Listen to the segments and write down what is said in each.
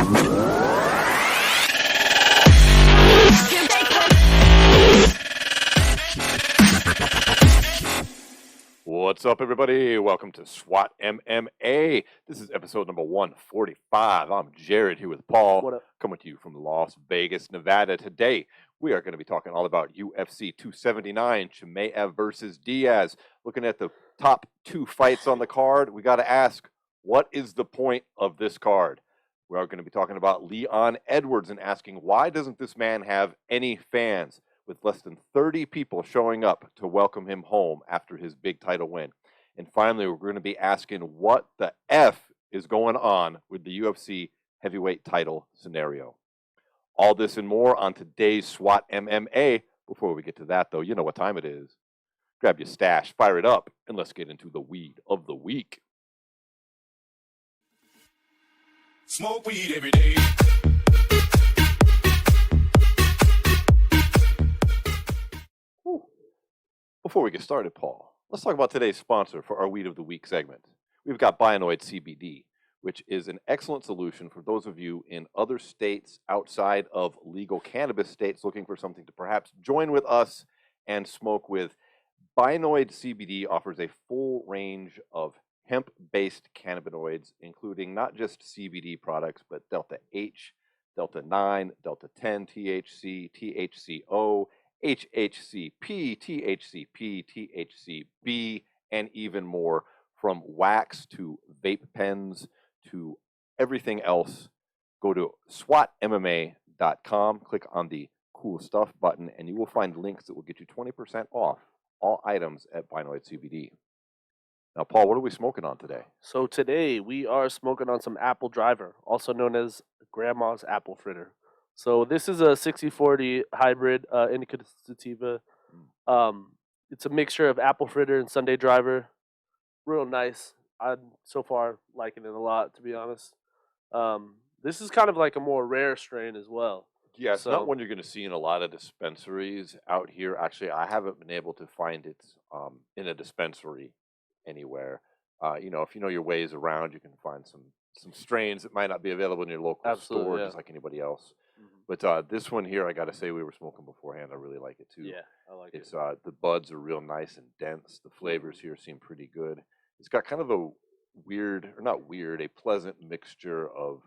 What's up, everybody? Welcome to SWAT MMA. This is episode number 145. I'm Jarrod here with Paul. What up? Coming to you from Las Vegas, Nevada. Today, we are going to be talking all about UFC 279, Chimaev versus Diaz. Looking at the top two fights on the card, we got to ask, what is the point of this card? We are going to be talking about Leon Edwards and asking, why doesn't this man have any fans? With less than 30 people showing up to welcome him home after his big title win. And finally, we're going to be asking what the F is going on with the UFC Heavyweight title scenario. All this and more on today's SWAT MMA. Before we get to that, though, you know what time it is. Grab your stash, fire it up, and let's get into the weed of the week. Smoke weed every day. Before we get started, Paul, let's talk about today's sponsor for our Weed of the Week segment. We've got Bionoid CBD, which is an excellent solution for those of you in other states outside of legal cannabis states looking for something to perhaps join with us and smoke with. Bionoid CBD offers a full range of hemp-based cannabinoids, including not just CBD products, but Delta H, Delta 9, Delta 10, THC, THCO, HHCP, THCP, THCB, and even more, from wax to vape pens to everything else. Go to SWATMMA.com, click on the Cool Stuff button, and you will find links that will get you 20% off all items at Bionoid CBD. Now, Paul, what are we smoking on today? So today we are smoking on some Apple Driver, also known as Grandma's Apple Fritter. So this is a 60-40 hybrid indica sativa. It's a mixture of Apple Fritter and Sunday Driver. Real nice. I'm so far liking it a lot, to be honest. This is kind of like a more rare strain as well. Yeah, it's not one you're going to see in a lot of dispensaries out here. Actually, I haven't been able to find it in a dispensary anywhere. If you know your ways around, you can find some strains that might not be available in your local store, just like anybody else. But this one here, I got to say, we were smoking beforehand. I really like it too. Yeah, I like it. It's the buds are real nice and dense. The flavors here seem pretty good. It's got kind of a a pleasant mixture of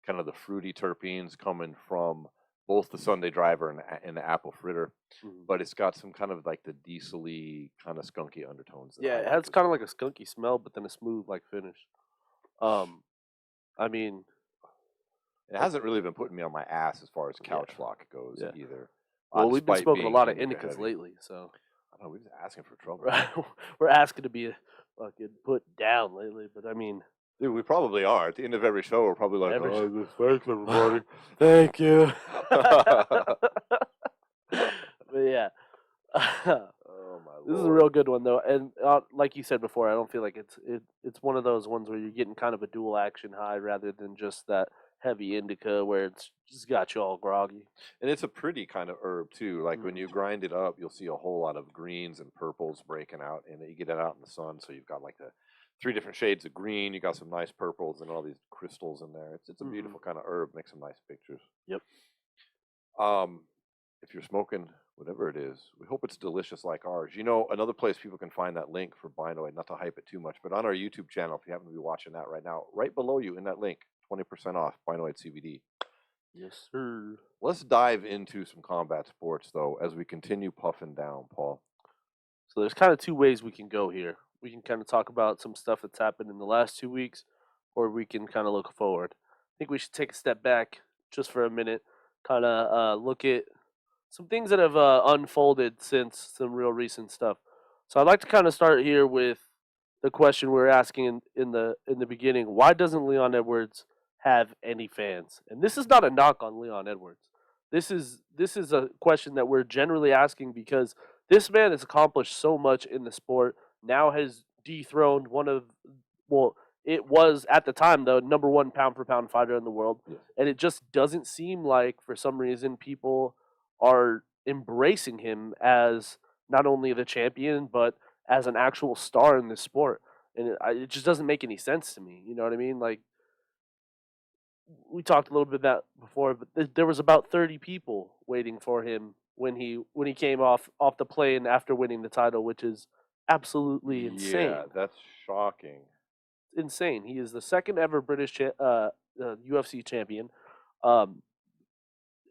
kind of the fruity terpenes coming from both the Sunday Driver and the Apple Fritter, but it's got some kind of like the diesel-y kind of skunky undertones. Yeah, it has kind of like a skunky smell, but then a smooth like finish. I mean, it hasn't really been putting me on my ass as far as couch flock goes either. Well, we've been smoking a lot of indicas lately, so I don't know, we're just asking for trouble. We're asking to be fucking put down lately, but I mean, dude, we probably are. At the end of every show, we're probably like, thanks everybody, thank you. But yeah, oh my Lord. This is a real good one though, and like you said before, I don't feel like it's one of those ones where you're getting kind of a dual action high rather than just that heavy indica where it's just got you all groggy. And it's a pretty kind of herb too. Like when you grind it up, you'll see a whole lot of greens and purples breaking out, and you get it out in the sun, so you've got like the 3 different shades of green. You got some nice purples and all these crystals in there. It's a beautiful kind of herb. Makes some nice pictures. Yep. If you're smoking whatever it is, we hope it's delicious like ours. You know, another place people can find that link for Bionoid, not to hype it too much, but on our YouTube channel, if you happen to be watching that right now, right below you in that link, 20% off Bionoid CBD. Yes, sir. Let's dive into some combat sports, though, as we continue puffing down, Paul. So there's kind of 2 ways we can go here. We can kind of talk about some stuff that's happened in the last 2 weeks, or we can kind of look forward. I think we should take a step back just for a minute, kind of look at some things that have unfolded since some real recent stuff. So I'd like to kind of start here with the question we were asking in the beginning: why doesn't Leon Edwards have any fans? And this is not a knock on Leon Edwards. This is a question that we're generally asking because this man has accomplished so much in the sport. Now has dethroned it was at the time the number 1 pound for pound fighter in the world, and it just doesn't seem like for some reason people are embracing him as not only the champion but as an actual star in this sport, and it just doesn't make any sense to me. You know what I mean? Like, we talked a little bit about before, but there was about 30 people waiting for him when he came off the plane after winning the title, which is absolutely insane. Yeah, that's shocking. Insane. He is the second ever British UFC champion. Um,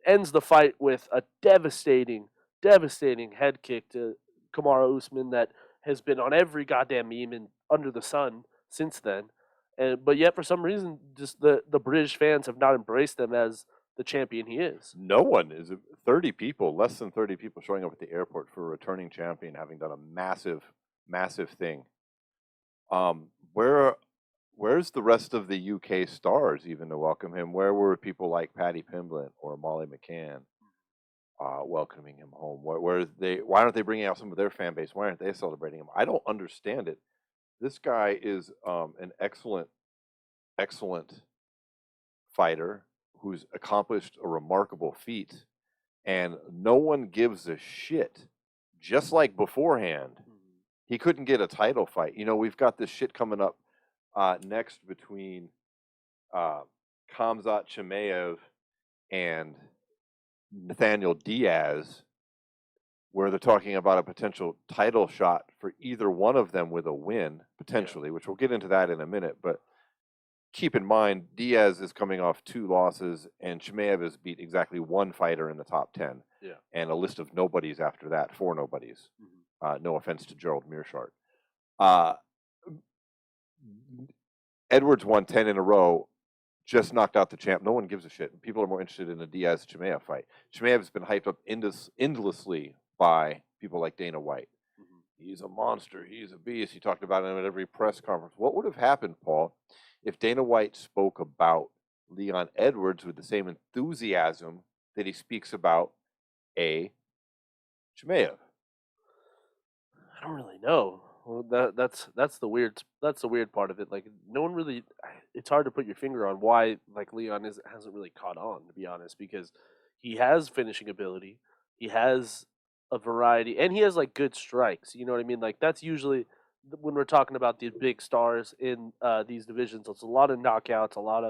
ends the fight with a devastating head kick to Kamaru Usman that has been on every goddamn meme and under the sun since then. But yet, for some reason, just the British fans have not embraced him as the champion he is. No one is 30 people, less than 30 people showing up at the airport for a returning champion, having done a massive thing. Where's the rest of the UK stars even to welcome him? Where were people like Paddy Pimblett or Molly McCann welcoming him home? Where they? Why aren't they bringing out some of their fan base? Why aren't they celebrating him? I don't understand it. This guy is an excellent fighter who's accomplished a remarkable feat, and no one gives a shit. Just like beforehand, he couldn't get a title fight. You know, we've got this shit coming up next between Khamzat Chimaev and Nathaniel Diaz, where they're talking about a potential title shot for either one of them with a win, potentially, which we'll get into that in a minute. But keep in mind, Diaz is coming off 2 losses, and Chimaev has beat exactly 1 fighter in the top 10. Yeah. And a list of nobodies after that, 4 nobodies. No offense to Gerald Mearshart. Edwards won 10 in a row, just knocked out the champ. No one gives a shit. People are more interested in the Diaz-Chimaev fight. Chimaev has been hyped up endlessly by people like Dana White. He's a monster. He's a beast. He talked about him at every press conference. What would have happened, Paul, if Dana White spoke about Leon Edwards with the same enthusiasm that he speaks about a Chimaev? I don't really know. Well, that's the weird part of it. Like, no one really. It's hard to put your finger on why like Leon hasn't really caught on, to be honest, because he has finishing ability, he has a variety, and he has like good strikes. You know what I mean? Like, that's usually when we're talking about these big stars in these divisions. It's a lot of knockouts, a lot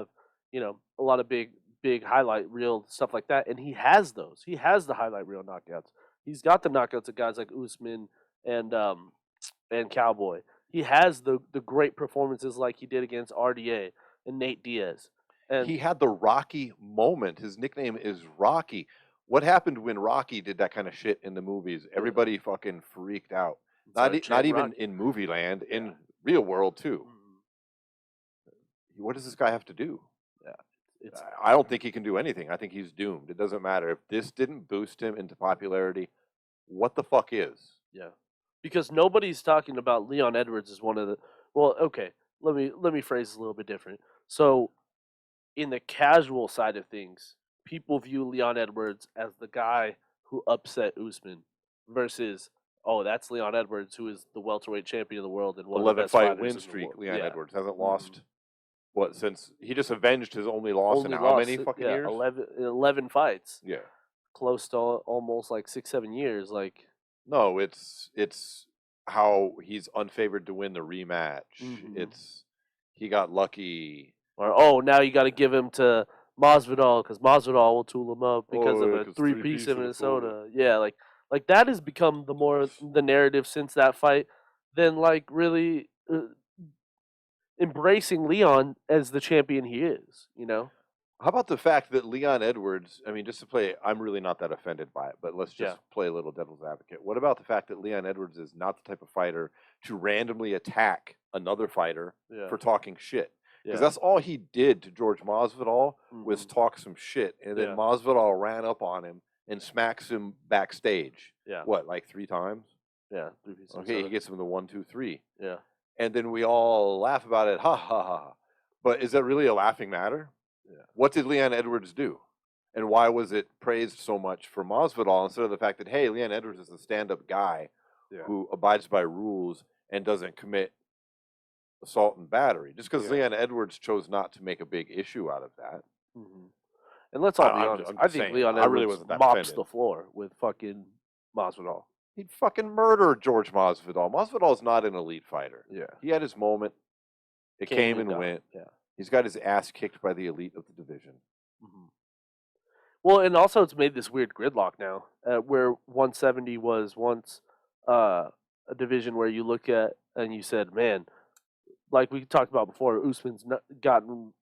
of big highlight reel stuff like that, and he has those. He has the highlight reel knockouts. He's got the knockouts of guys like Usman and Cowboy. He has the great performances like he did against RDA and Nate Diaz. And he had the Rocky moment. His nickname is Rocky. What happened when Rocky did that kind of shit in the movies? Everybody fucking freaked out. Not even in movie land, in real world too. What does this guy have to do? I don't think he can do anything. I think he's doomed. It doesn't matter. If this didn't boost him into popularity, what the fuck is? Yeah. Because nobody's talking about Leon Edwards as one of the. Well, okay, let me phrase this a little bit different. So, in the casual side of things, people view Leon Edwards as the guy who upset Usman, versus that's Leon Edwards, who is the welterweight champion of the world and one of the best 11-fight win streak. Leon Edwards hasn't lost. What, since he just avenged his only loss in how many fucking years? 11 fights. Yeah, close to almost like 6-7 years. Like. No, it's how he's unfavored to win the rematch. He got lucky. Or now you got to give him to Masvidal because Masvidal will tool him up because of a 3-piece in Minnesota. Yeah, like that has become the narrative since that fight than like really embracing Leon as the champion he is. You know. How about the fact that Leon Edwards, I mean, just to play, I'm really not that offended by it, but let's just play a little devil's advocate. What about the fact that Leon Edwards is not the type of fighter to randomly attack another fighter for talking shit? Because that's all he did to George Masvidal was talk some shit, and then Masvidal ran up on him and smacks him backstage. Yeah. What, like 3 times? Yeah. Okay, he gets him the 1, 2, 3. Yeah. And then we all laugh about it, ha ha ha. But is that really a laughing matter? Yeah. What did Leon Edwards do? And why was it praised so much for Masvidal instead of the fact that, hey, Leon Edwards is a stand-up guy who abides by rules and doesn't commit assault and battery? Just because Leon Edwards chose not to make a big issue out of that. And let's all be honest, I think Leon Edwards mops the floor with fucking Masvidal. He'd fucking murder George Masvidal. Masvidal's not an elite fighter. Yeah. He had his moment. It came and went. Yeah. He's got his ass kicked by the elite of the division. Mm-hmm. Well, and also it's made this weird gridlock now, where 170 was once a division where you look at and you said, man, like we talked about before, Usman's gotten,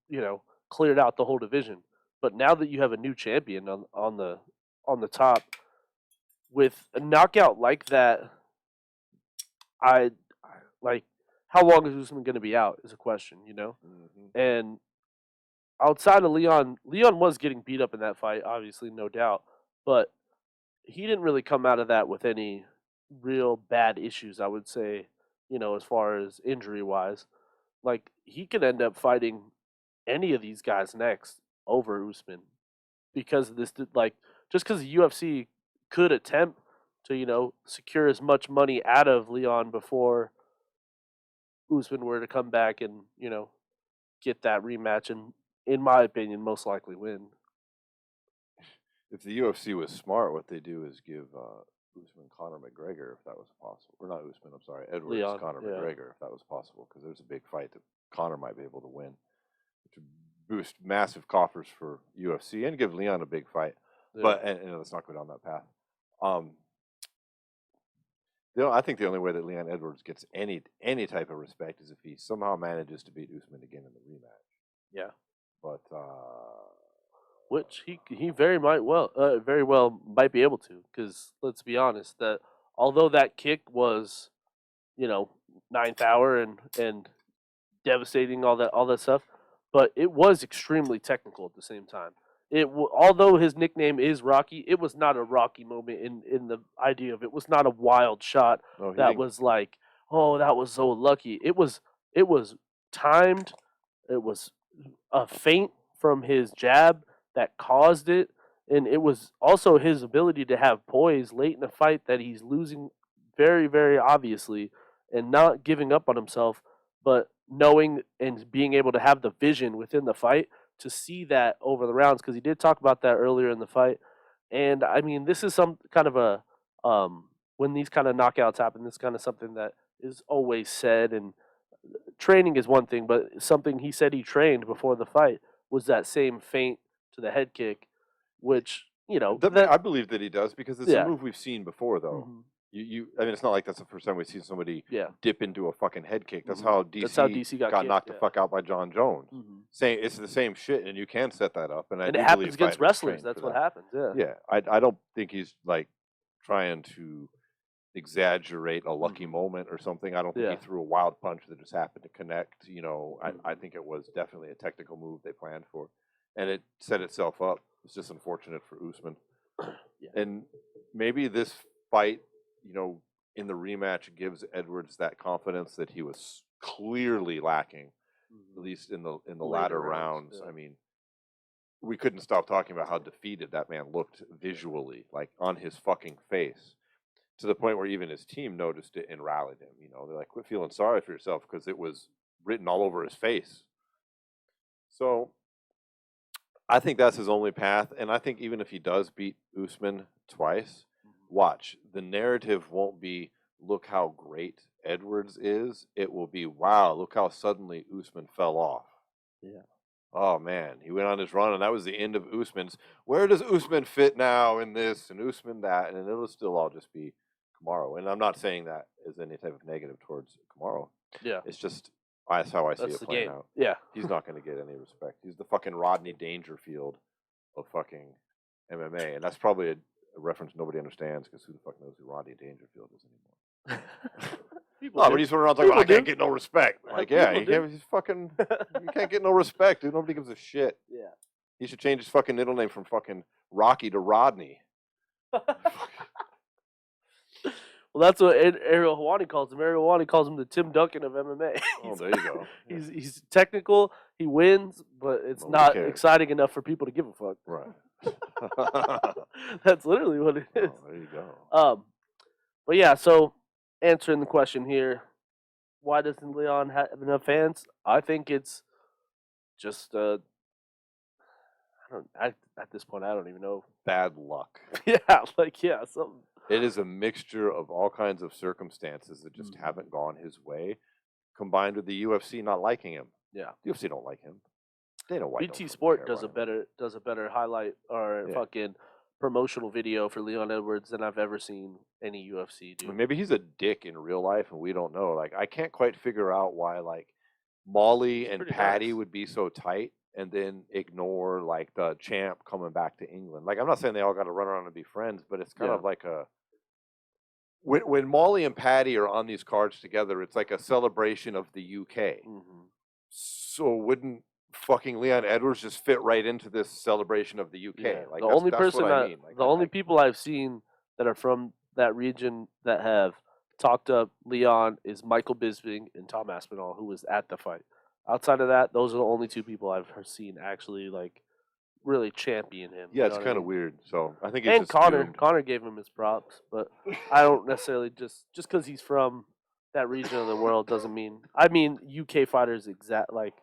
cleared out the whole division. But now that you have a new champion on the top, with a knockout like that, I like, how long is Usman going to be out is a question, Mm-hmm. And outside of Leon was getting beat up in that fight, obviously, no doubt, but he didn't really come out of that with any real bad issues, I would say, as far as injury wise. Like, he could end up fighting any of these guys next over Usman because of this, like, just because the UFC could attempt to, secure as much money out of Leon before Usman were to come back and, get that rematch and, in my opinion, most likely win. If the UFC was smart, what they do is give Usman Conor McGregor, if that was possible. Or not Usman, I'm sorry, Edwards Leon, Conor yeah. McGregor, if that was possible, because there's a big fight that Conor might be able to win, which would boost massive coffers for UFC and give Leon a big fight. Yeah. But and let's not go down that path. I think the only way that Leon Edwards gets any type of respect is if he somehow manages to beat Usman again in the rematch. Yeah. But which he very well might be able to, because let's be honest, that although that kick was, ninth hour and devastating, all that stuff, but it was extremely technical at the same time. Although his nickname is Rocky, it was not a Rocky moment in the idea of it was not a wild shot that was like, oh, that was so lucky. It was timed. It was a feint from his jab that caused it, and it was also his ability to have poise late in the fight that he's losing very, very obviously, and not giving up on himself, but knowing and being able to have the vision within the fight to see that over the rounds, because he did talk about that earlier in the fight. And I mean, this is some kind of a when these kind of knockouts happen, this kind of something that is always said, and training is one thing, but something he said he trained before the fight was that same feint to the head kick, which I believe that he does, because it's Yeah. a move we've seen before, though. Mhm. I mean, it's not like that's the first time we've seen somebody Yeah. dip into a fucking head kick. That's Mhm. how That's how DC DC got kicked, knocked the yeah. fuck out by Jon Jones. Mhm. It's the same shit, and you can set that up. And I And do it happens believe against fighters wrestlers. train That's for what that. happens. Yeah. Yeah, I don't think he's like trying to exaggerate a lucky Mhm. moment or something. I don't think Yeah. he threw a wild punch that just happened to connect. I Mhm. think it was definitely a technical move they planned for, and it set itself up. It's just unfortunate for Usman. Yeah. And maybe this fight, in the rematch, gives Edwards that confidence that he was clearly lacking, at least in the latter rounds. Yeah. I mean, we couldn't stop talking about how defeated that man looked visually, like on his fucking face, to the point where even his team noticed it and rallied him. They're like, quit feeling sorry for yourself, because it was written all over his face. So I think that's his only path. And I think even if he does beat Usman twice, watch, the narrative won't be, look how great Edwards is. It will be, wow, look how suddenly Usman fell off. Yeah. Oh man, he went on his run, and that was the end of Usman's. Where does Usman fit now in this, and Usman that? And it'll still all just be Kamaru. And I'm not saying that as any type of negative towards Kamaru. Yeah. It's just, that's how I see That's it the playing game. out. Yeah. He's not going to get any respect. He's the fucking Rodney Dangerfield of fucking MMA, and that's probably a reference nobody understands, because who the fuck knows who Rodney Dangerfield is anymore? People No, do. but he's running around talking about, I People can't do. get no respect. Like, yeah, People do. he's fucking, you can't get no respect, dude. Nobody gives a shit. Yeah. He should change his fucking middle name from fucking Rocky to Rodney. Well, that's what Ariel Helwani calls him. Ariel Helwani calls him the Tim Duncan of MMA. Oh, there you go. Yeah. He's technical. He wins, but it's Nobody not cares. exciting enough for people to give a fuck. Right. That's literally what it is. Oh, there you go. But yeah. So answering the question here, why doesn't Leon have enough fans? I think it's just at this point I don't even know. Bad luck. Something. It is a mixture of all kinds of circumstances that just haven't gone his way, combined with the UFC not liking him. Yeah. UFC don't like him. Dana White. BT don't Sport care does a about him. better highlight or Yeah. fucking promotional video for Leon Edwards than I've ever seen any UFC do. Maybe he's a dick in real life, and we don't know. Like, I can't quite figure out why, like, Molly He's and pretty Patty nice. would be so tight, and then ignore like the champ coming back to England. Like, I'm not saying they all got to run around and be friends, but it's kind Yeah. of like a when Molly and Patty are on these cards together, it's like a celebration of the UK. Mm-hmm. So wouldn't fucking Leon Edwards just fit right into this celebration of the UK? Yeah. Like, The that's, only that's person what I that mean. Like, the only people I've seen that are from that region that have talked up Leon is Michael Bisping and Tom Aspinall, who was at the fight. Outside of that, those are the only two people I've seen actually like really champion him. yeah, you it's know what I kind of mean? weird. So I think he's And just Connor, doomed. Connor gave him his props, but I don't necessarily just because he's from that region of the world doesn't mean. I mean UK fighters like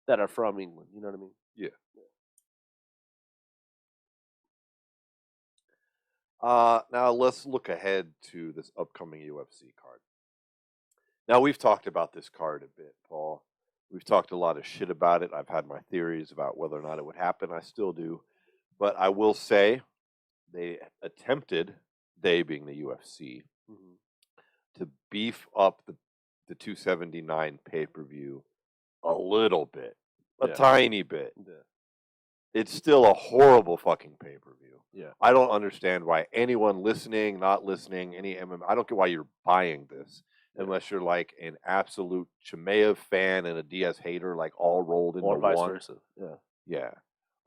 that are from England. You know what I mean? Yeah. Now let's look ahead to this upcoming UFC card. Now, we've talked about this card a bit, Paul. We've talked a lot of shit about it. I've had my theories about whether or not it would happen. I still do. But I will say they attempted, they being the UFC, Mm-hmm. to beef up the 279 pay-per-view a little bit, a Yeah. tiny bit. Yeah. It's still a horrible fucking pay-per-view. Yeah. I don't understand why anyone listening, not listening, any MMA, I don't get why you're buying this unless you're like an absolute Chimaev fan and a Diaz hater, like all rolled into Or vice one. versa. Yeah. Yeah.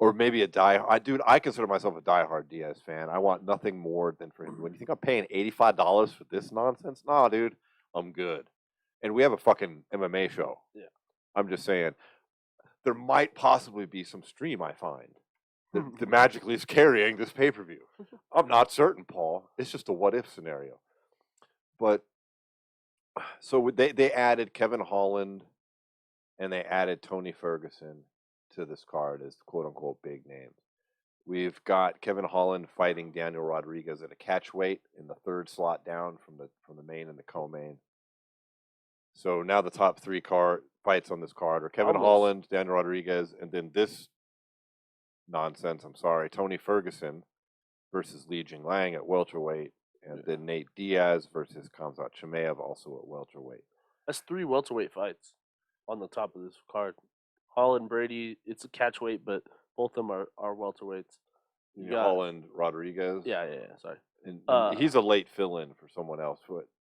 Or maybe I consider myself a diehard Diaz fan. I want nothing more than for him. When you think I'm paying $85 for this nonsense, nah, dude, I'm good. And we have a fucking MMA show. Yeah. I'm just saying, there might possibly be some stream I find that magically is carrying this pay-per-view. I'm not certain, Paul. It's just a what-if scenario. But so they added Kevin Holland and they added Tony Ferguson to this card as quote-unquote big names. We've got Kevin Holland fighting Daniel Rodriguez at a catch weight in the third slot down from the main and the co-main. So now the top three fights on this card are Kevin Holland, Daniel Rodriguez, and then this nonsense, Tony Ferguson versus Li Jingliang at welterweight, and then Nate Diaz versus Khamzat Chimaev also at welterweight. That's 3 welterweight fights on the top of this card. Holland, Brady, it's a catch weight, but both of them are welterweights. You got Holland, Rodriguez. Yeah. Sorry. And he's a late fill-in for someone else.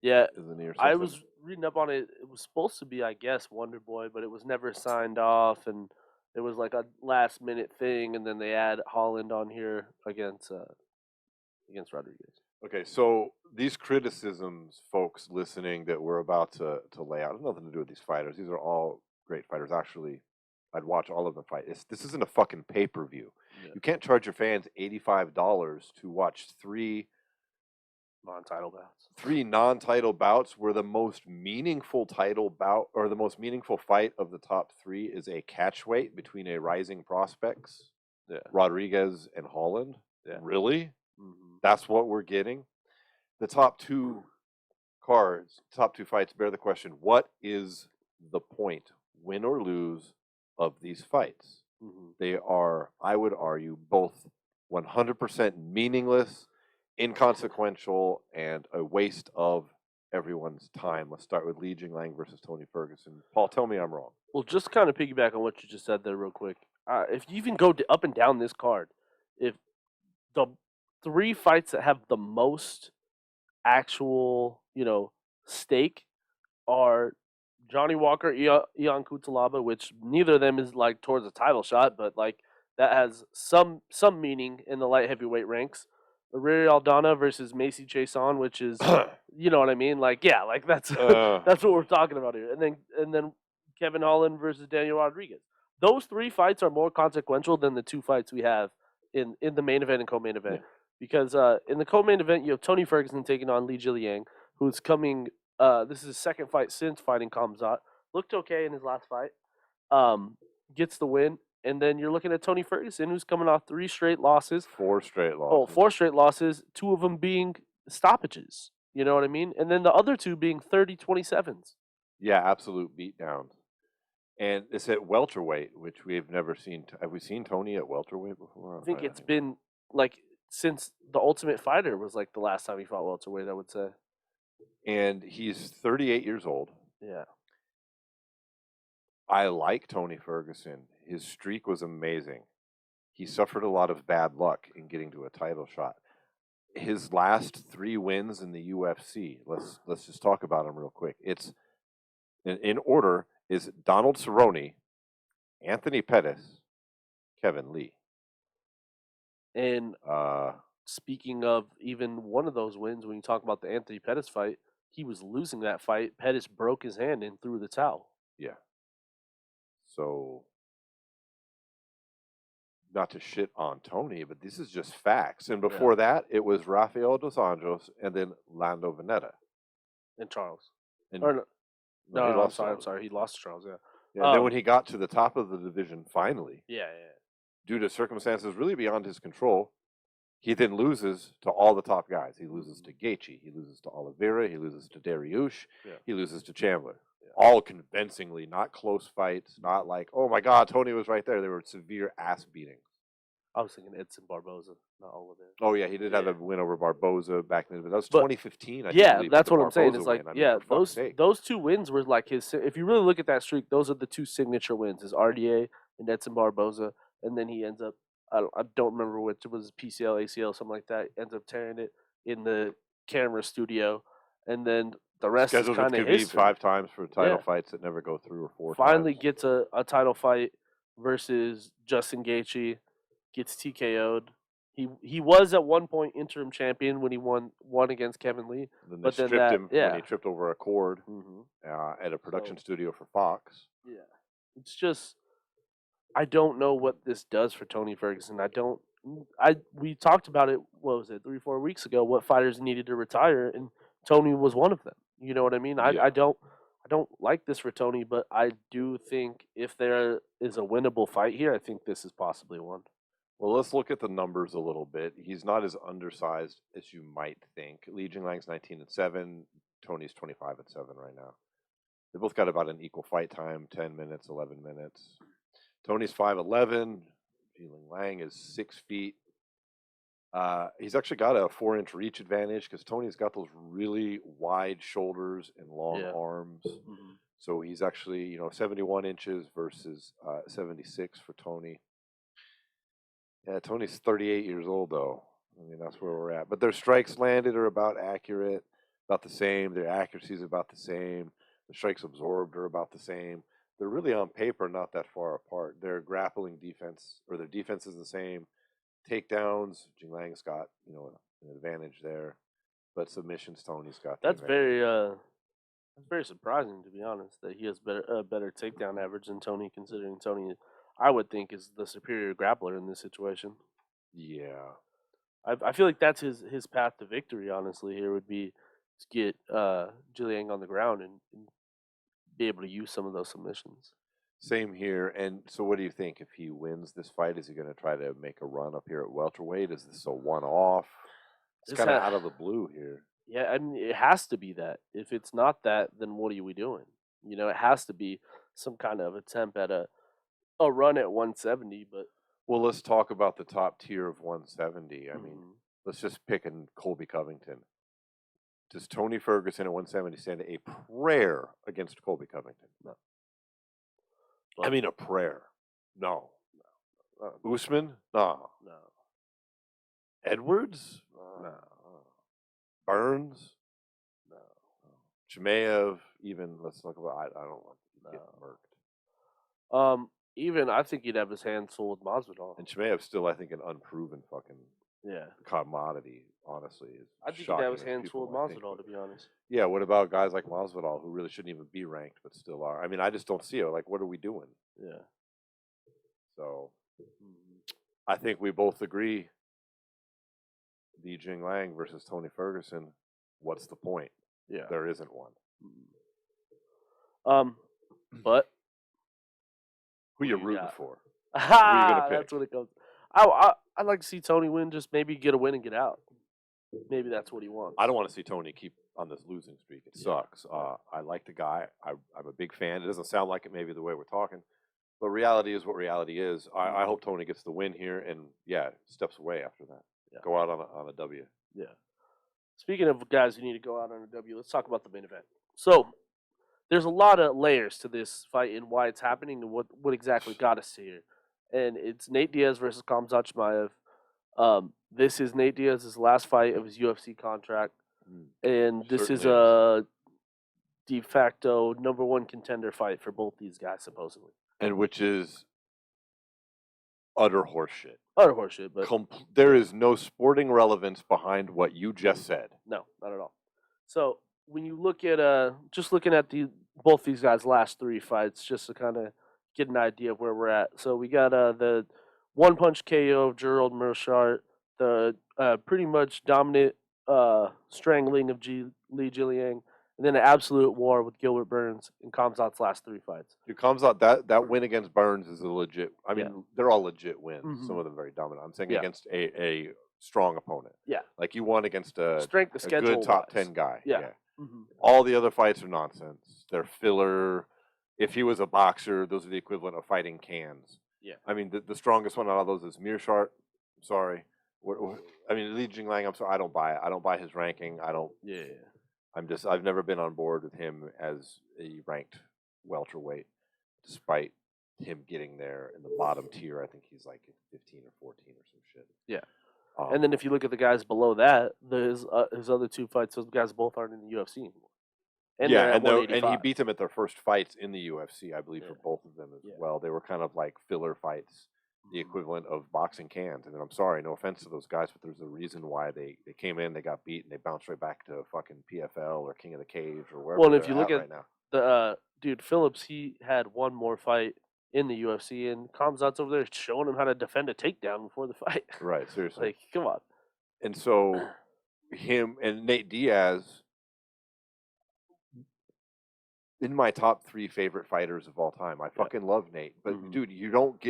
Yeah, isn't he, or I something? was reading up on it. It was supposed to be, I guess, Wonder Boy, but it was never signed off, and it was like a last-minute thing. And then they add Holland on here against Rodriguez. Okay, so these criticisms, folks listening, that we're about to lay out, have nothing to do with these fighters. These are all great fighters. Actually, I'd watch all of them fight. This isn't a fucking pay-per-view. Yeah. You can't charge your fans $85 to watch 3 non-title bouts. 3 non-title bouts where the most meaningful title bout or the most meaningful fight of the top 3 is a catchweight between a rising prospects, Rodriguez and Holland. Yeah. Really? Mm-hmm. That's what we're getting? The top 2 cards, top 2 fights bear the question, what is the point, win or lose, of these fights? Mm-hmm. They are, I would argue, both 100% meaningless, inconsequential, and a waste of everyone's time. Let's start with Li Jingliang versus Tony Ferguson. Paul, tell me I'm wrong. Well, just to kind of piggyback on what you just said there real quick. If you even go up and down this card, if the 3 fights that have the most actual, stake are Johnny Walker, Ion Cutelaba, which neither of them is like towards a title shot, but like that has some meaning in the light heavyweight ranks. Riri Aldana versus Macy Chiasson, which is, you know what I mean? Like, yeah, like that's that's what we're talking about here. And then Kevin Holland versus Daniel Rodriguez. Those 3 fights are more consequential than the 2 fights we have in the main event and co-main event. Yeah. Because in the co-main event, you have Tony Ferguson taking on Li Jingliang, who's coming. This is his second fight since fighting Khamzat. Looked okay in his last fight. Gets the win. And then you're looking at Tony Ferguson, who's coming off 3 straight losses. 4 straight losses. Oh, 4 straight losses, 2 of them being stoppages. You know what I mean? And then the other 2 being 30-27s. Yeah, absolute beatdowns. And it's at welterweight, which we have never seen. Have we seen Tony at welterweight before? I think it's been like since the Ultimate Fighter was like the last time he fought welterweight, I would say. And he's 38 years old. Yeah. I like Tony Ferguson. His streak was amazing. He suffered a lot of bad luck in getting to a title shot. His last 3 wins in the UFC. Let's just talk about them real quick. It's in order is Donald Cerrone, Anthony Pettis, Kevin Lee. And speaking of even one of those wins, when you talk about the Anthony Pettis fight, he was losing that fight. Pettis broke his hand and threw the towel. Yeah. So, not to shit on Tony, but this is just facts. And before that, it was Rafael dos Anjos and then Lando Veneta. And Charles. And Or no, he I'm lost sorry. Charles. I'm sorry. He lost to Charles, yeah. Yeah, then when he got to the top of the division finally, Yeah. due to circumstances really beyond his control, he then loses to all the top guys. He loses to Gaethje, he loses to Oliveira, he loses to Dariush, he loses to Chandler. All convincingly, not close fights, not like, oh my God, Tony was right there. They were severe ass beatings. I was thinking Edson Barboza, not Oliveira. Oh yeah, he did have a win over Barboza back then, but that was But- 2015. I Yeah, believe, that's with the what I'm saying. Barboza It's like, win. I mean, for fuck's sake. those 2 wins were like his. If you really look at that streak, those are the 2 signature wins: his RDA and Edson Barboza, and then he ends up. I don't remember which it was, PCL, ACL, something like that. Ends up tearing it in the camera studio, and then the rest Scheduled is kind with of Khabib history. 5 times for title Yeah. fights that never go through, or 4 Finally times. gets a title fight versus Justin Gaethje, gets TKO'd. He was at one point interim champion when he won against Kevin Lee. Then they but then stripped that- him when he tripped over a cord at a production So- studio for Fox. Yeah, it's just I don't know what this does for Tony Ferguson. We talked about it. What was it, 3-4 weeks ago? What fighters needed to retire, and Tony was one of them. You know what I mean? Yeah. I don't like this for Tony, but I do think if there is a winnable fight here, I think this is possibly one. Well, let's look at the numbers a little bit. He's not as undersized as you might think. Li Jinglang's 19-7. Tony's 25-7 right now. They both got about an equal fight time, 10 minutes, 11 minutes. Tony's 5'11". Lang is 6 feet. He's actually got a 4-inch reach advantage because Tony's got those really wide shoulders and long arms. So he's actually, 71 inches versus 76 for Tony. Yeah, Tony's 38 years old, though. I mean, that's where we're at. But their strikes landed are about accurate, about the same. Their accuracy is about the same. The strikes absorbed are about the same. They're really on paper not that far apart. Their grappling defense, or their defense is the same. Takedowns, Jinglang's got, an advantage there. But submissions, Tony's got the That's advantage. very surprising, to be honest, that he has a better takedown average than Tony, considering Tony, I would think, is the superior grappler in this situation. Yeah. I feel like that's his path to victory, honestly, here would be to get Zhiliang on the ground and be able to use some of those submissions. Same here. And so what do you think? If he wins this fight, is he going to try to make a run up here at welterweight? Is this a one-off? It's This kind of ha- out of the blue here. Yeah, I mean, it has to be that. If it's not that, then what are we doing? It has to be some kind of attempt at a run at 170, but... Well, let's talk about the top tier of 170. I mean, let's just pick in Colby Covington. Does Tony Ferguson at 170 stand a prayer against Colby Covington? No. I mean, a prayer. No. Usman? No. No. Edwards? No. Burns? No. Chimaev? Even, let's talk about, I don't want to get murked. Even I think he'd have his hands full with Masvidal. And Chimaev's still, I think, an unproven fucking commodity, honestly. I think he'd have his hands full with Masvidal, to be honest. Yeah, what about guys like Masvidal who really shouldn't even be ranked but still are? I mean, I just don't see it. Like, what are we doing? Yeah. So, I think we both agree. Li Jingliang versus Tony Ferguson. What's the point? Yeah. There isn't one. But Who you you rooting got? for? Ah, gonna pick? that's what it comes. I'd like to see Tony win, just maybe get a win and get out. maybe that's what he wants. I don't want to see Tony keep on this losing streak. It Yeah. sucks. I like the guy. I'm a big fan. It doesn't sound like it maybe the way we're talking, but reality is what reality is. I hope Tony gets the win here and, yeah, steps away after that. Yeah. Go out on a W. Yeah. Speaking of guys who need to go out on a W, let's talk about the main event. So, there's a lot of layers to this fight and why it's happening and what exactly got us here. And it's Nate Diaz versus Khamzat Chimaev. This is Nate Diaz's last fight of his UFC contract. And this is Certainly a de facto #1 contender fight for both these guys, supposedly. And which is utter horseshit. Utter horseshit, but There is no sporting relevance behind what you just said. no, not at all. So when you look at just looking at both these guys' last 3 fights, just to kind of get an idea of where we're at. So we got the one-punch KO of Gerald Meerschaert, the pretty much dominant strangling of Li Jiliang, and then an absolute war with Gilbert Burns in Khamzat's last 3 fights. It comes out that win against Burns is a legit. I mean, they're all legit wins. Some of them very dominant. I'm saying against a strong opponent. Yeah, like you won against a strength of schedule good top 10 guy. Yeah. All the other fights are nonsense. They're filler. If he was a boxer, those are the equivalent of fighting cans. Yeah. I mean, the strongest one out of those is Meerschaert. I'm sorry. I mean, Li Jinglang, I'm sorry. I don't buy it. I don't buy his ranking. I don't. Yeah. I've never been on board with him as a ranked welterweight, despite him getting there in the bottom tier. I think he's like 15 or 14 or some shit. Yeah. And then if you look at the guys below that, his other 2 fights, those guys both aren't in the UFC anymore. And and he beat them at their first fights in the UFC, I believe, for both of them as well. They were kind of like filler fights, the equivalent of boxing cans. And I'm sorry, no offense to those guys, but there's a reason why they came in, they got beat, and they bounced right back to fucking PFL or King of the Cage or wherever. Well, if you look at right now, the dude Phillips, he had one more fight in the UFC, and Khamzat's over there showing him how to defend a takedown before the fight. Right, seriously. Like, come on. And so him and Nate Diaz, in my top 3 favorite fighters of all time. I fucking love Nate, but dude, you don't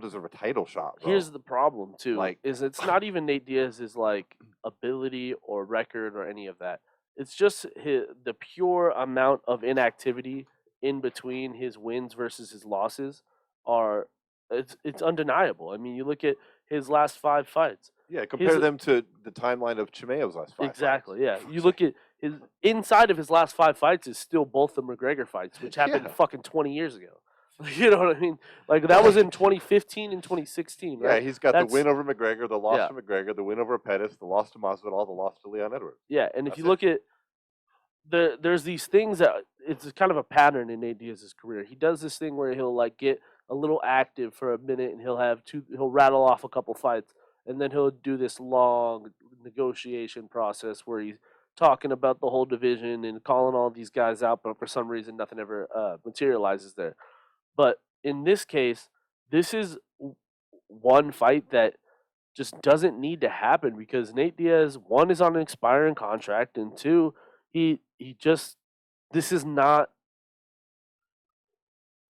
deserve a title shot, bro. Here's the problem too. Like, is it's not even Nate Diaz's like ability or record or any of that. It's just the pure amount of inactivity in between his wins versus his losses it's undeniable. I mean, you look at his last 5 fights. Yeah, compare them to the timeline of Chimaev's last 5 Exactly, fights. yeah. You look at his inside of his last 5 fights is still both the McGregor fights, which happened fucking 20 years ago. You know what I mean? Like, that was in 2015 and 2016, right? Yeah, he's got the win over McGregor, the loss to McGregor, the win over Pettis, the loss to Masvidal, the loss to Leon Edwards. Yeah, and if you look at there's these things that it's kind of a pattern in Nate Diaz's career. He does this thing where he'll like get a little active for a minute and he'll rattle off a couple fights, and then he'll do this long negotiation process where he's talking about the whole division and calling all these guys out, but for some reason nothing ever materializes there. But in this case, this is one fight that just doesn't need to happen because Nate Diaz, 1, is on an expiring contract, and 2, this is not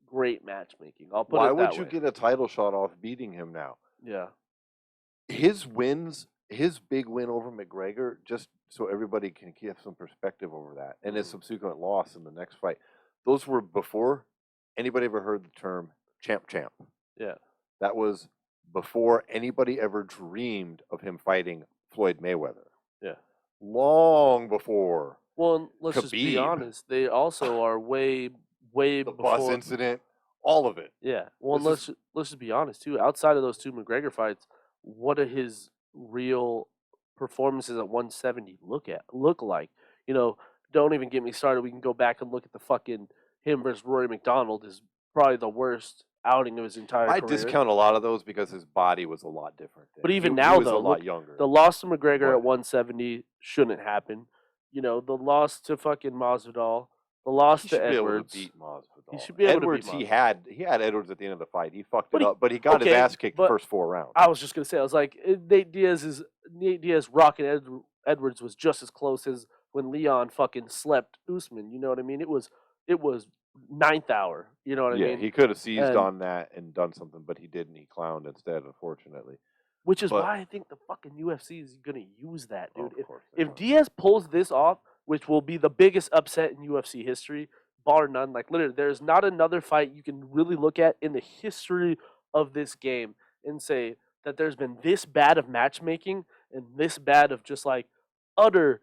great matchmaking. I'll put it that way. Why would you get a title shot off beating him now? Yeah. His big win over McGregor, just so everybody can get some perspective over that, and his subsequent loss in the next fight, those were before anybody ever heard the term champ. Yeah. That was before anybody ever dreamed of him fighting Floyd Mayweather. Yeah. Long before. Well, let's just be honest. They also are way the before bus incident, all of it. Yeah. Well, let's just be honest too. Outside of those 2 McGregor fights, what do his real performances at 170 look like? You know, don't even get me started. We can go back and look at the fucking him versus Rory McDonald is probably the worst outing of his entire career. I discount a lot of those because his body was a lot different. But even he now, was though, a lot younger. The loss to McGregor at 170 shouldn't happen. You know, the loss to fucking Masvidal, the loss to Edwards. He should be able to beat Masvidal. He had Edwards at the end of the fight. He fucked it up, but he got his ass kicked the first 4 rounds. I was just gonna say, I was like, Nate Diaz rocking Edwards was just as close as when Leon fucking slept Usman. You know what I mean? It was 9th hour. You know what I mean? Yeah, he could have seized on that and done something, but he didn't. He clowned instead, unfortunately. Which is But- why I think the fucking UFC is going to use that, Oh, dude. of course they If will. Diaz pulls this off, which will be the biggest upset in UFC history, bar none, like literally, there's not another fight you can really look at in the history of this game and say that there's been this bad of matchmaking and this bad of just like utter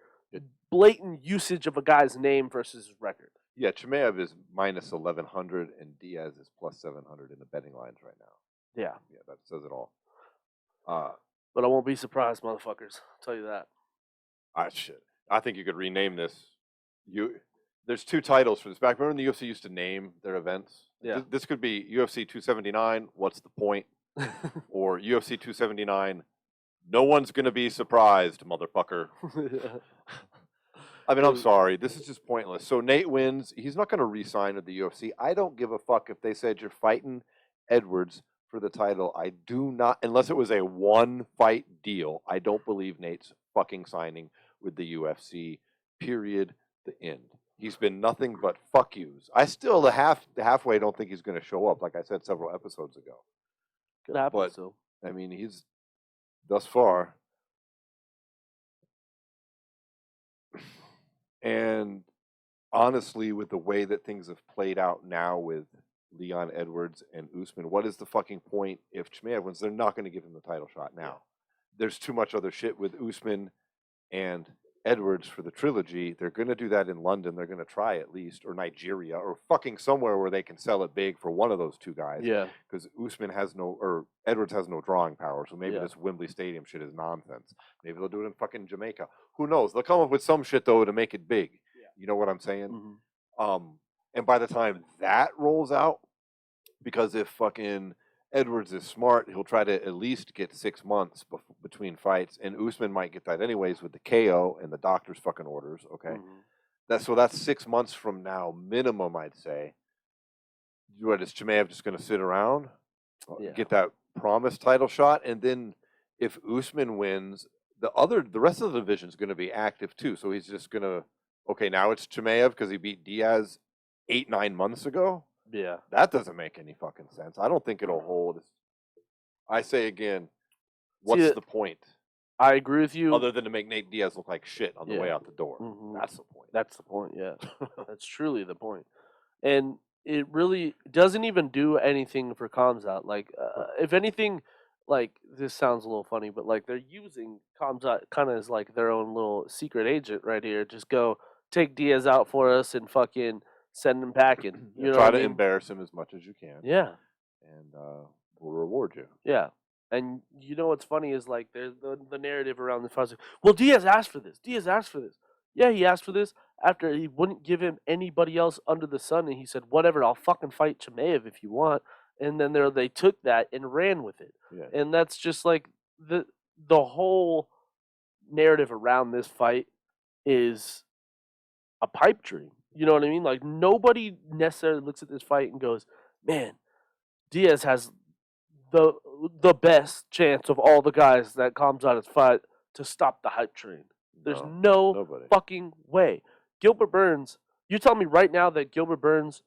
blatant usage of a guy's name versus his record. Yeah, Chimaev is minus 1,100 and Diaz is plus 700 in the betting lines right now. Yeah. Yeah, that says it all. But I won't be surprised, motherfuckers. I'll tell you that. Shit. I think you could rename this. There's 2 titles for this. Back remember when the UFC used to name their events? Yeah. This could be UFC 279, what's the point? Or UFC 279, no one's going to be surprised, motherfucker. I mean, I'm sorry. This is just pointless. So Nate wins. He's not going to re-sign with the UFC. I don't give a fuck if they said you're fighting Edwards for the title. I do not, unless it was a 1-fight deal, I don't believe Nate's fucking signing with the UFC, period, the end. He's been nothing but fuck yous. I still, halfway, don't think he's going to show up, like I said several episodes ago. Could happen, But, so. I mean, he's, thus far, and honestly, with the way that things have played out now with Leon Edwards and Usman, what is the fucking point if Chimaev wins? They're not going to give him the title shot now. There's too much other shit with Usman and Edwards for the trilogy. They're going to do that in London. They're going to try at least, or Nigeria, or fucking somewhere where they can sell it big for one of those 2 guys. Yeah. Because Usman has no, or Edwards has no drawing power. So maybe Yeah. this Wembley Stadium shit is nonsense. Maybe they'll do it in fucking Jamaica. Who knows? They'll come up with some shit though to make it big. Yeah. You know what I'm saying? Mm-hmm. And by the time that rolls out, because if fucking Edwards is smart, he'll try to at least get 6 months between fights, and Usman might get that anyways with the KO and the doctor's fucking orders. Okay, that's 6 months from now minimum, I'd say. What is Chimaev just going to sit around, get that promised title shot, and then if Usman wins, the rest of the division is going to be active too. So he's just going to now it's Chimaev because he beat Diaz 8-9 months ago. Yeah. That doesn't make any fucking sense. I don't think it'll hold. I say again, what's the point? I agree with you. Other than to make Nate Diaz look like shit on the way out the door. Mm-hmm. That's the point. That's the point, yeah. That's truly the point. And it really doesn't even do anything for Khamzat. Like, if anything, like, this sounds a little funny, but, like, they're using Khamzat kind of as, like, their own little secret agent right here. Just go take Diaz out for us and fucking send him packing. You know try to I mean? embarrass him as much as you can. Yeah. And we'll reward you. Yeah. And you know what's funny is like there's the narrative around the fight. Well, Diaz asked for this. Diaz asked for this. Yeah, he asked for this after he wouldn't give him anybody else under the sun, and he said, "Whatever, I'll fucking fight Chimaev if you want." And then they took that and ran with it. Yeah. And that's just like the whole narrative around this fight is a pipe dream. You know what I mean? Like nobody necessarily looks at this fight and goes, "Man, Diaz has the best chance of all the guys that Khamzat has fought to stop the hype train." There's no fucking way. Gilbert Burns, you tell me right now that Gilbert Burns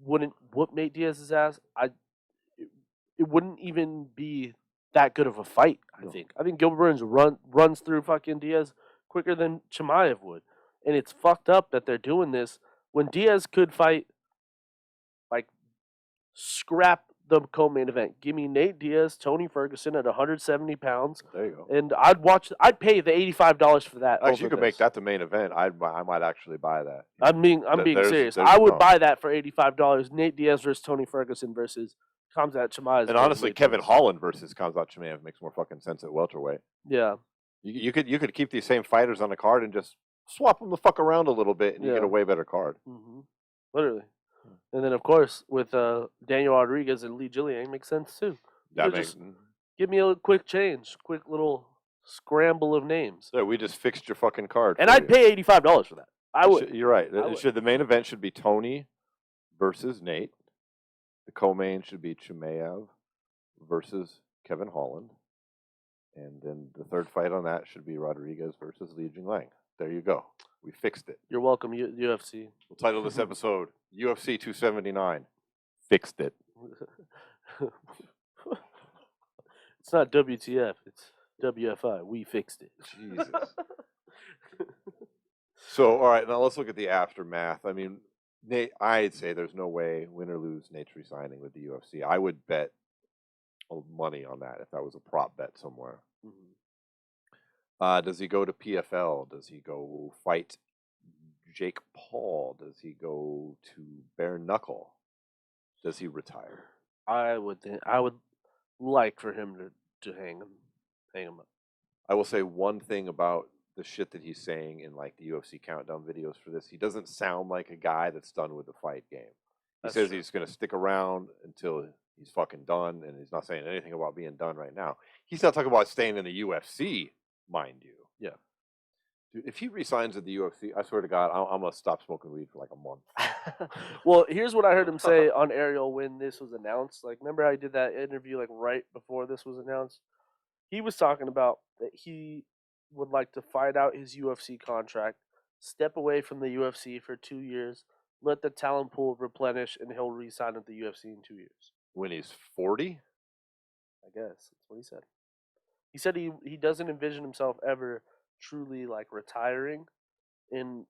wouldn't whoop Nate Diaz's ass? It wouldn't even be that good of a fight, I think. I think Gilbert Burns runs through fucking Diaz quicker than Chimaev would. And it's fucked up that they're doing this when Diaz could fight, like, scrap the co-main event. Give me Nate Diaz, Tony Ferguson at 170 pounds. There you go. And I'd pay the $85 for that. Actually, you could make that the main event. I might actually buy that. I'm being serious. I would buy that for $85. Nate Diaz versus Tony Ferguson versus Khamzat Chimaev. And honestly, Kevin Holland versus Khamzat Chimaev makks more fucking sense at welterweight. Yeah. You could keep these same fighters on the card and just swap them the fuck around a little bit, and you get a way better card. Mm-hmm. Literally. And then, of course, with Daniel Rodriguez and Lee Jillian, makes sense too. That makes. Give me a quick change, quick little scramble of names. So we just fixed your fucking card. And I'd pay $85 for that. I would. You're right. The main event should be Tony versus Nate. The co-main should be Chimaev versus Kevin Holland. And then the third fight on that should be Rodriguez versus Li Jingliang. There you go. We fixed it. You're welcome, UFC. We'll title this episode UFC 279. Fixed it. It's not WTF. It's WFI. We fixed it. Jesus. So, all right, now let's look at the aftermath. I mean, Nate, I'd say there's no way, win or lose, Nate's resigning with the UFC. I would bet money on that if that was a prop bet somewhere. Does he go to PFL? Does he go fight Jake Paul? Does he go to bare knuckle? Does he retire? I would like for him to hang him up. I will say one thing about the shit that he's saying in like the UFC countdown videos for this. He doesn't sound like a guy that's done with the fight game. He says he's going to stick around until he's fucking done, and he's not saying anything about being done right now. He's not talking about staying in the UFC, mind you. Yeah. Dude, if he resigns at the UFC, I swear to God, I'm going to stop smoking weed for like a month. Well, here's what I heard him say on Ariel when this was announced. Like, remember how he did that interview like right before this was announced? He was talking about that he would like to fight out his UFC contract, step away from the UFC for 2 years, let the talent pool replenish, and he'll re-sign with the UFC in 2 years. When he's 40? I guess that's what he said. He said he doesn't envision himself ever truly like retiring, and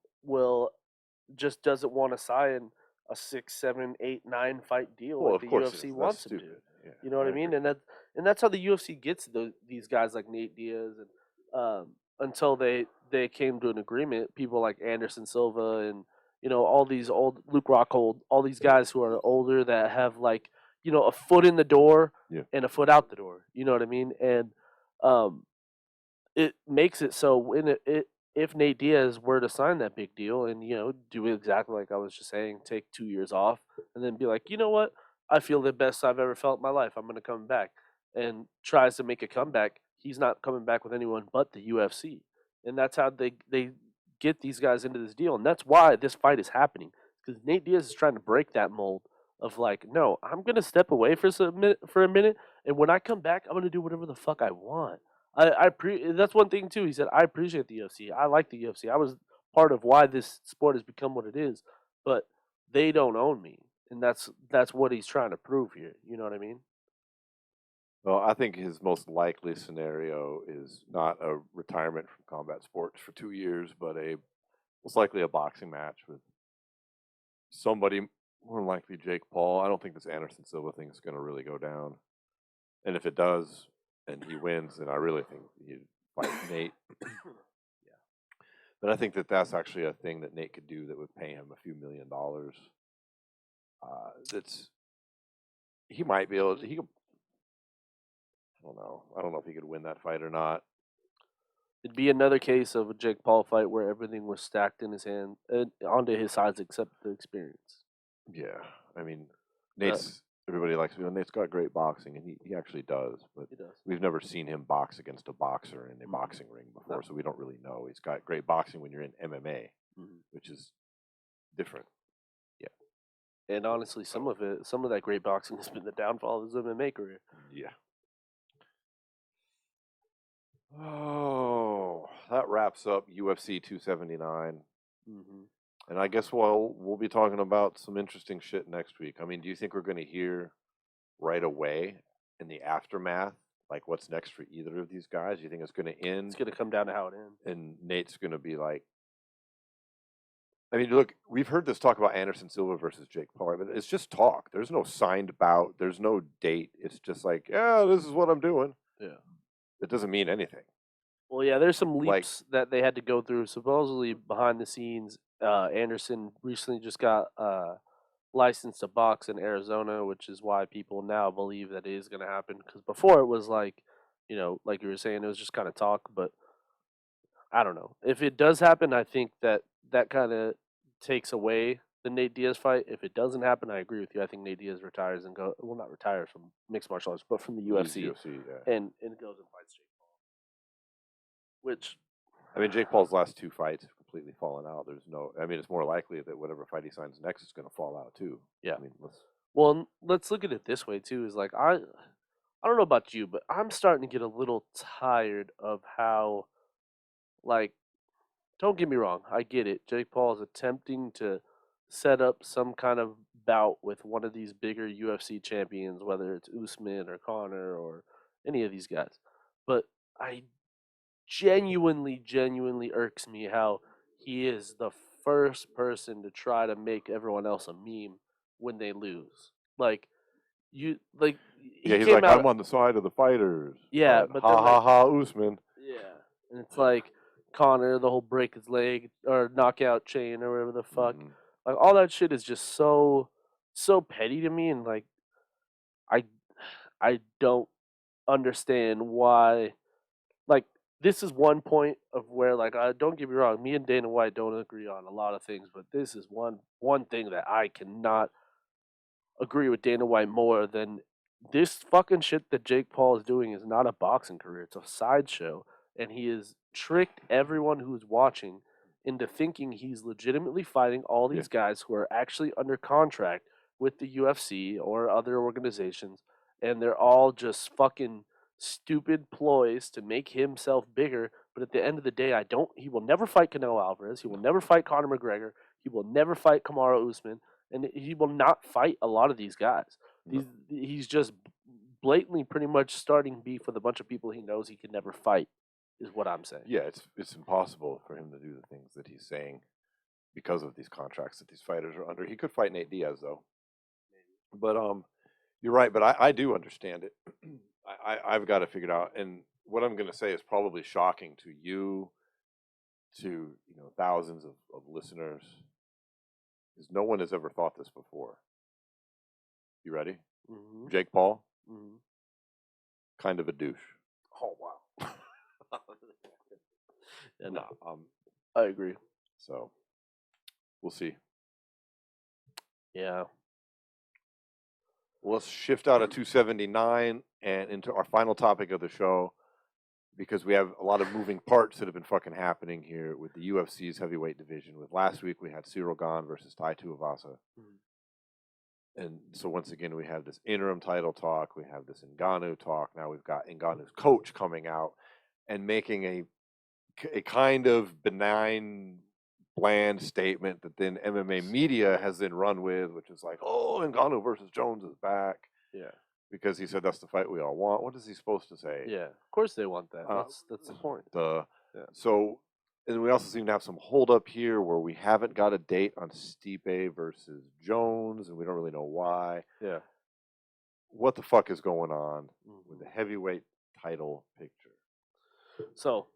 just doesn't want to sign a 6, 7, 8, 9 fight deal Well, like of the course UFC wants him to. Yeah, You know what I mean? And that's how the UFC gets these guys like Nate Diaz, and until they came to an agreement, people like Anderson Silva and all these old Luke Rockhold, all these guys who are older that have like a foot in the door and a foot out the door. You know what I mean? And it makes it so when if Nate Diaz were to sign that big deal and do exactly like I was just saying, take 2 years off and then be like, you know what, I feel the best I've ever felt in my life. I'm going to come back, and tries to make a comeback. He's not coming back with anyone but the UFC, and that's how they get these guys into this deal, and that's why this fight is happening, because Nate Diaz is trying to break that mold of like, no, I'm going to step away for a minute, and when I come back, I'm going to do whatever the fuck I want. That's one thing too. He said, I appreciate the UFC. I like the UFC. I was part of why this sport has become what it is, but they don't own me, and that's what he's trying to prove here. You know what I mean? Well, I think his most likely scenario is not a retirement from combat sports for 2 years, but most likely a boxing match with somebody, more than likely Jake Paul. I don't think this Anderson Silva thing is going to really go down. And if it does, and he wins, then I really think he'd fight Nate. But I think that's actually a thing that Nate could do that would pay him a few $1 million. He might be able to. I don't know if he could win that fight or not. It'd be another case of a Jake Paul fight where everything was stacked in his hand, onto his sides except the experience. Yeah, I mean, everybody likes him. Nate's got great boxing, and he actually does. But He does. we've never seen him box against a boxer in a boxing ring before, so we don't really know. He's got great boxing when you're in MMA, which is different. Yeah, and honestly, some of that great boxing has been the downfall of his MMA career. Yeah. Oh, that wraps up UFC 279. And I guess we'll be talking about some interesting shit next week. I mean, do you think we're going to hear right away in the aftermath, like what's next for either of these guys? Do you think it's going to end? It's going to come down to how it ends. And Nate's going to be like, I mean, look, we've heard this talk about Anderson Silva versus Jake Paul, but it's just talk. There's no signed bout. There's no date. It's just like, yeah, this is what I'm doing. Yeah. It doesn't mean anything. Well, yeah, there's some leaps that they had to go through. Supposedly behind the scenes, Anderson recently just got licensed to box in Arizona, which is why people now believe that it is going to happen. Because before it was like, like you were saying, it was just kind of talk. But I don't know. If it does happen, I think that kind of takes away the Nate Diaz fight. If it doesn't happen, I agree with you. I think Nate Diaz retires and not retires from mixed martial arts, but from the UFC, and goes and fights Jake Paul. Which, I mean, Jake Paul's last 2 fights have completely fallen out. It's more likely that whatever fight he signs next is going to fall out too. Yeah. I mean, let's look at it this way too. Is like I don't know about you, but I'm starting to get a little tired of how, like, don't get me wrong, I get it. Jake Paul is attempting to set up some kind of bout with one of these bigger UFC champions, whether it's Usman or Conor or any of these guys. But I genuinely irks me how he is the first person to try to make everyone else a meme when they lose. Like he Yeah, he's came like, out. I'm on the side of the fighters. Yeah, but but ha then, ha like, ha, Usman. yeah, and it's like Connor, the whole break his leg or knockout chain or whatever the fuck. Mhm. Like all that shit is just so petty to me, and like I I don't understand why. Like this is one point of where like don't get me wrong, me and Dana White don't agree on a lot of things, but this is one thing that I cannot agree with Dana White more than this fucking shit that Jake Paul is doing is not a boxing career. It's a sideshow. And he has tricked everyone who's watching into thinking he's legitimately fighting all these guys who are actually under contract with the UFC or other organizations. And they're all just fucking stupid ploys to make himself bigger. But at the end of the day, he will never fight Canelo Alvarez. He will never fight Conor McGregor. He will never fight Kamaru Usman, and he will not fight a lot of these guys. No. He's just blatantly pretty much starting beef with a bunch of people he knows he can never fight, is what I'm saying. Yeah, it's impossible for him to do the things that he's saying because of these contracts that these fighters are under. He could fight Nate Diaz though. But you're right, but I do understand it. I've got it figured out, and what I'm going to say is probably shocking to you, to thousands of listeners, is no one has ever thought this before. You ready? Mm-hmm. Jake Paul, Mm-hmm. kind of a douche. Oh wow. Yeah, no, No, I agree. so we'll see. Yeah. Well, let's shift out of 279 and into our final topic of the show, because we have a lot of moving parts that have been fucking happening here with the UFC's heavyweight division. With last week, we had Cyril Gane versus Tai Tuivasa. And so once again, we have this interim title talk. We have this Ngannou talk. Now we've got Ngannou's coach coming out and making a kind of benign, bland statement that then MMA media has then run with, which is like, oh, Ngannou versus Jones is back. Yeah. Because he said that's the fight we all want. What is he supposed to say? Yeah. Of course they want that. That's the point. Yeah. So, and we also seem to have some hold up here where we haven't got a date on Stipe versus Jones, and we don't really know why. Yeah. What the fuck is going on with the heavyweight title picture? So,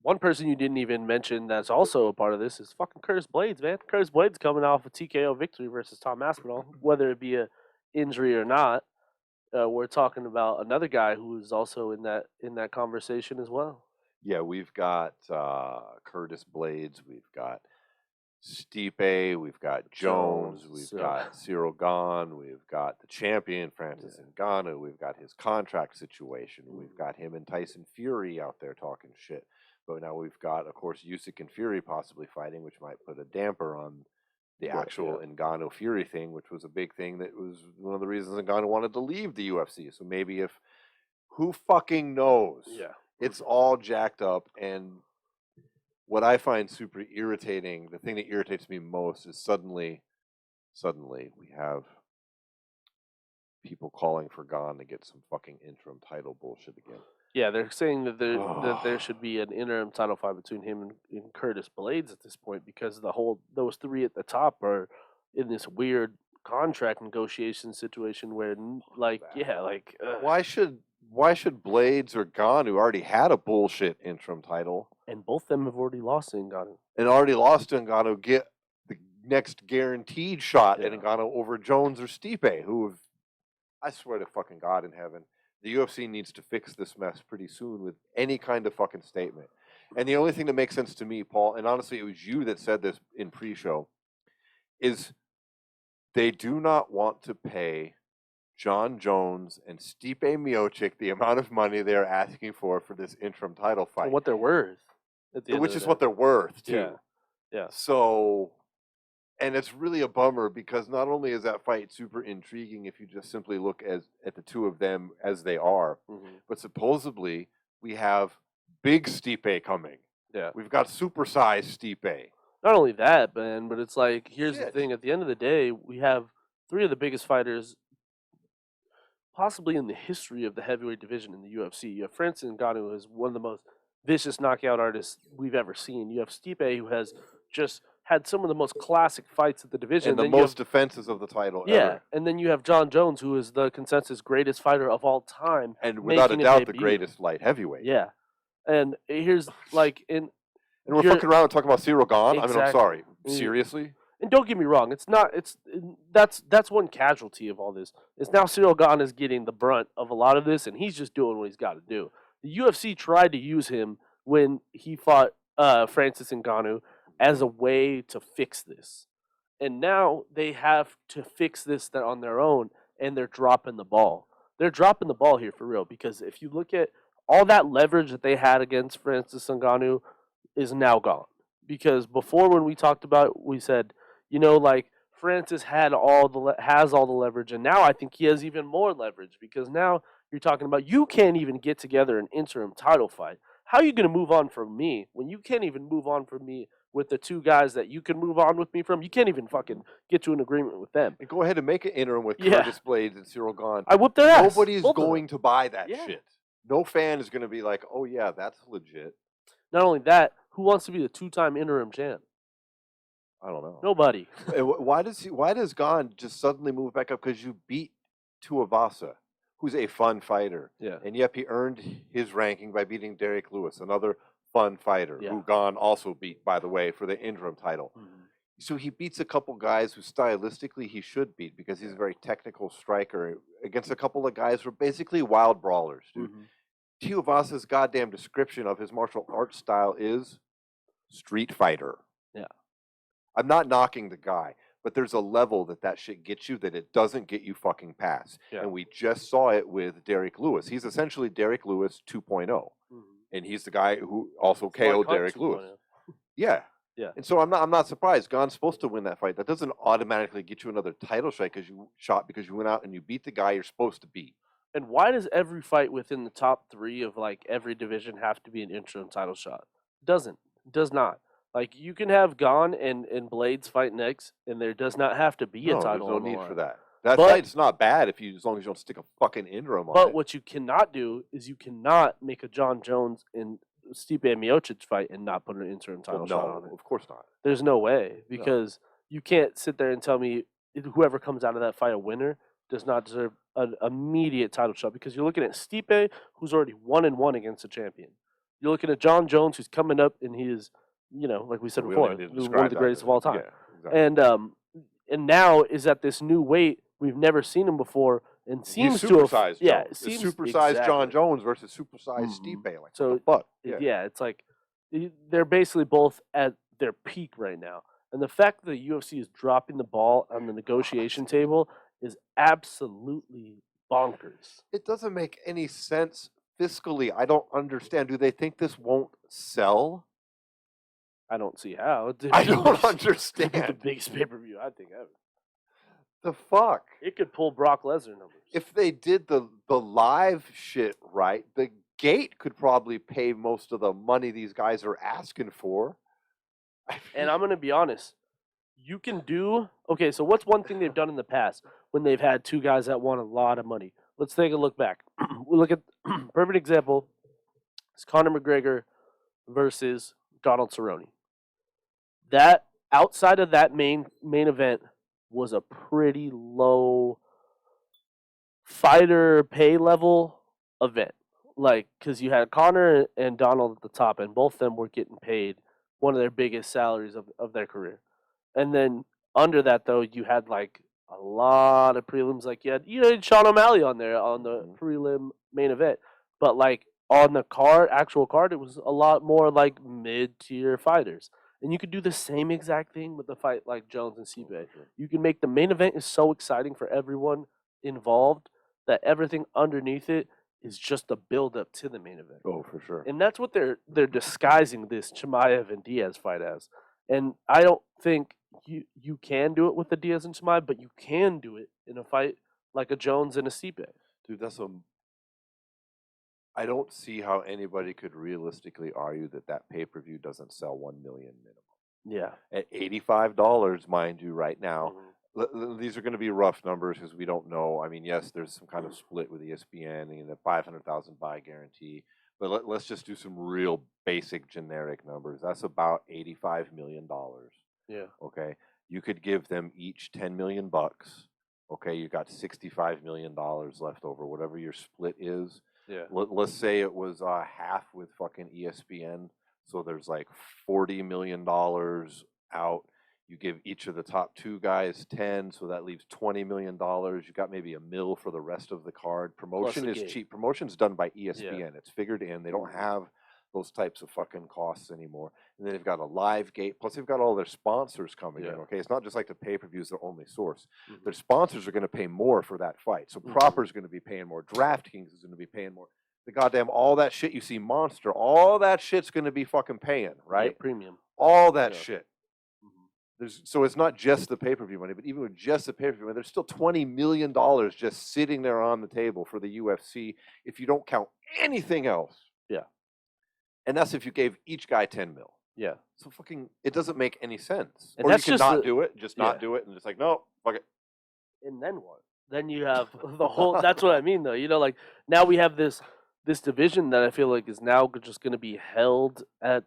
one person you didn't even mention that's also a part of this is fucking Curtis Blaydes, man. Curtis Blaydes coming off a TKO victory versus Tom Aspinall, whether it be a injury or not. We're talking about another guy who is also in that conversation as well. Yeah, we've got Curtis Blaydes, we've got Stipe, we've got Jones, we've got Cyril Gane, we've got the champion Francis Ngannou, we've got his contract situation, we've got him and Tyson Fury out there talking shit. But now we've got, of course, Usyk and Fury possibly fighting, which might put a damper on the actual Ngannou Fury thing, which was a big thing that was one of the reasons Ngannou wanted to leave the UFC. So maybe if, who fucking knows? Yeah. It's all jacked up. And what I find super irritating, the thing that irritates me most is suddenly we have people calling for Gane to get some fucking interim title bullshit again. Yeah, they're saying that there should be an interim title fight between him and Curtis Blaydes at this point, because those three at the top are in this weird contract negotiation situation where why should Blaydes or Gane, who already had a bullshit interim title, and both of them have already lost to Ngannou to Ngannou, get the next guaranteed shot at Ngannou over Jones or Stipe, who have, I swear to fucking God in heaven, the UFC needs to fix this mess pretty soon with any kind of fucking statement. And the only thing that makes sense to me, Paul, and honestly it was you that said this in pre-show, is they do not want to pay Jon Jones and Stipe Miocic the amount of money they're asking for this interim title fight. and what they're worth. Which is what they're worth, too. Yeah. Yeah. So, and it's really a bummer, because not only is that fight super intriguing if you just simply look at the two of them as they are, but supposedly we have big Stipe coming. Yeah. We've got supersized Stipe. Not only that, man, but it's like, here's the thing. At the end of the day, we have three of the biggest fighters possibly in the history of the heavyweight division in the UFC. You have Francis Ngannou, who is one of the most vicious knockout artists we've ever seen. You have Stipe, who has just had some of the most classic fights of the division. And the then you most have, defenses of the title yeah, ever. and then you have Jon Jones, who is the consensus greatest fighter of all time. And without a making doubt, the debut. greatest light heavyweight. Yeah. And here's like And we're fucking around talking about Cyril Gane? I mean, I'm Exactly. sorry. Seriously? And don't get me wrong, it's not. That's one casualty of all this. Is now Cyril Gane is getting the brunt of a lot of this, and he's just doing what he's got to do. The UFC tried to use him when he fought Francis Ngannou as a way to fix this, and now they have to fix this on their own, and they're dropping the ball. They're dropping the ball here for real, because if you look at all that leverage that they had against Francis Ngannou is now gone. Because before, when we talked about it, we said, like Francis has all the leverage, and now I think he has even more leverage, because now you're talking about you can't even get together an interim title fight. How are you going to move on from me when you can't even move on from me with the two guys that you can move on with me from? You can't even fucking get to an agreement with them. And go ahead and make an interim with Yeah. Curtis Blaydes and Cyril Gane. I whooped their ass. Nobody's Both of them. going to buy that Yeah. shit. No fan is going to be like, oh, yeah, that's legit. Not only that, who wants to be the two-time interim champ? I don't know. Nobody. And why does Gane just suddenly move back up? Because you beat Tuivasa, who's a fun fighter. Yeah. And yep, he earned his ranking by beating Derek Lewis, another fun fighter, Yeah. who Gane also beat, by the way, for the interim title. Mm-hmm. So he beats a couple guys who stylistically he should beat, because he's a very technical striker, against a couple of guys who are basically wild brawlers, dude. Mm-hmm. Tuivasa's goddamn description of his martial arts style is street fighter. Yeah. I'm not knocking the guy, but there's a level that shit gets you that it doesn't get you fucking past. Yeah. And we just saw it with Derek Lewis. He's essentially Derek Lewis 2.0. Mm-hmm. And he's the guy who also Smart KO'd cut Derek 2.0. Lewis. Yeah. Yeah. And so I'm not surprised. Gane's supposed to win that fight. That doesn't automatically get you another title shot because you went out and you beat the guy you're supposed to beat. And why does every fight within the top 3 of like every division have to be an interim title shot? It doesn't. It does not. Like, you can have Gane and Blaydes fight next, and there does not have to be a title. There's on no the need line. for that. That But- fight's not bad as long as you don't stick a fucking interim on But it. what you cannot do is you cannot make a Jon Jones and Stipe Miocic fight and not put an interim title Well, shot on it. of course not. There's no way, because you can't sit there and tell me whoever comes out of that fight a winner does not deserve an immediate title shot, because you're looking at Stipe, who's already 1-1 against a champion. You're looking at Jon Jones, who's coming up, and he is, like we said We don't before, need to one describe of the that, greatest of all time. Yeah, exactly. And now is at this new weight. We've never seen him before, and seems He's to have supersized. yeah, Jones. it seems It's supersized exactly. Jon Jones versus supersized Mhm. Stipe. Like, So, what the fuck? Yeah, it's like they're basically both at their peak right now. And the fact that the UFC is dropping the ball on the negotiation table is absolutely bonkers. It doesn't make any sense fiscally. I don't understand. Do they think this won't sell? I don't see how. I don't It'd be the understand. biggest pay-per-view I think ever. The fuck? It could pull Brock Lesnar numbers. If they did the live shit right, the gate could probably pay most of the money these guys are asking for. And I'm going to be honest. You can do... Okay, so what's one thing they've done in the past when they've had two guys that want a lot of money? Let's take a look back. We look at... perfect example is Conor McGregor versus Donald Cerrone. That, outside of that main event, was a pretty low fighter pay level event. Like, because you had Conor and Donald at the top, and both of them were getting paid one of their biggest salaries of their career. And then under that, though, you had like a lot of prelims. Like, you had Sean O'Malley on there on the prelim main event. But like on the actual card, it was a lot more like mid-tier fighters. And you could do the same exact thing with the fight like Jones and Stipe. You can make the main event is so exciting for everyone involved that everything underneath it is just a build up to the main event. Oh, for sure. And that's what they're disguising this Chimaev and Diaz fight as. And I don't think you can do it with the Diaz and Chimaev, but you can do it in a fight like a Jones and a Stipe. Dude, I don't see how anybody could realistically argue that pay-per-view doesn't sell 1 million minimum. Yeah. At $85, mind you, right now, These are going to be rough numbers because we don't know. I mean, yes, there's some kind of split with ESPN and the 500,000 buy guarantee, but let's just do some real basic generic numbers. That's about $85 million. Yeah. Okay, you could give them each 10 million bucks. Okay, you got $65 million left over, whatever your split is. Yeah. Let's say it was half with fucking ESPN, so there's like $40 million out. You give each of the top two guys 10, so that leaves $20 million. You got maybe $1 million for the rest of the card. Promotion is gate. cheap. Promotion's done by ESPN. It's figured in. They don't have those types of fucking costs anymore. And then they've got a live gate. Plus, they've got all their sponsors coming in. Okay, it's not just like the pay-per-view is their only source. Their sponsors are going to pay more for that fight. So Proper's going to be paying more. DraftKings is going to be paying more. The goddamn all that shit you see, Monster, all that shit's going to be fucking paying, right? Yeah, premium. All that shit. So it's not just the pay-per-view money, but even with just the pay-per-view money, there's still $20 million just sitting there on the table for the UFC if you don't count anything else. Yeah. And that's if you gave each guy 10 mil. Yeah. So fucking, it doesn't make any sense. And or that's you can just not do it, just not do it, and just like, no, fuck it. And then what? Then you have the whole. That's what I mean, though. You know, like now we have this division that I feel like is now just going to be held at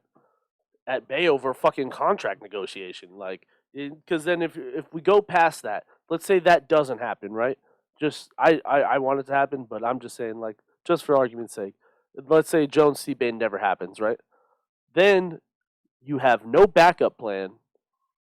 bay over fucking contract negotiation. Like, because then if we go past that, let's say that doesn't happen, right? Just I want it to happen, but I'm just saying, like, just for argument's sake, let's say Jones Stipe never happens, right? Then you have no backup plan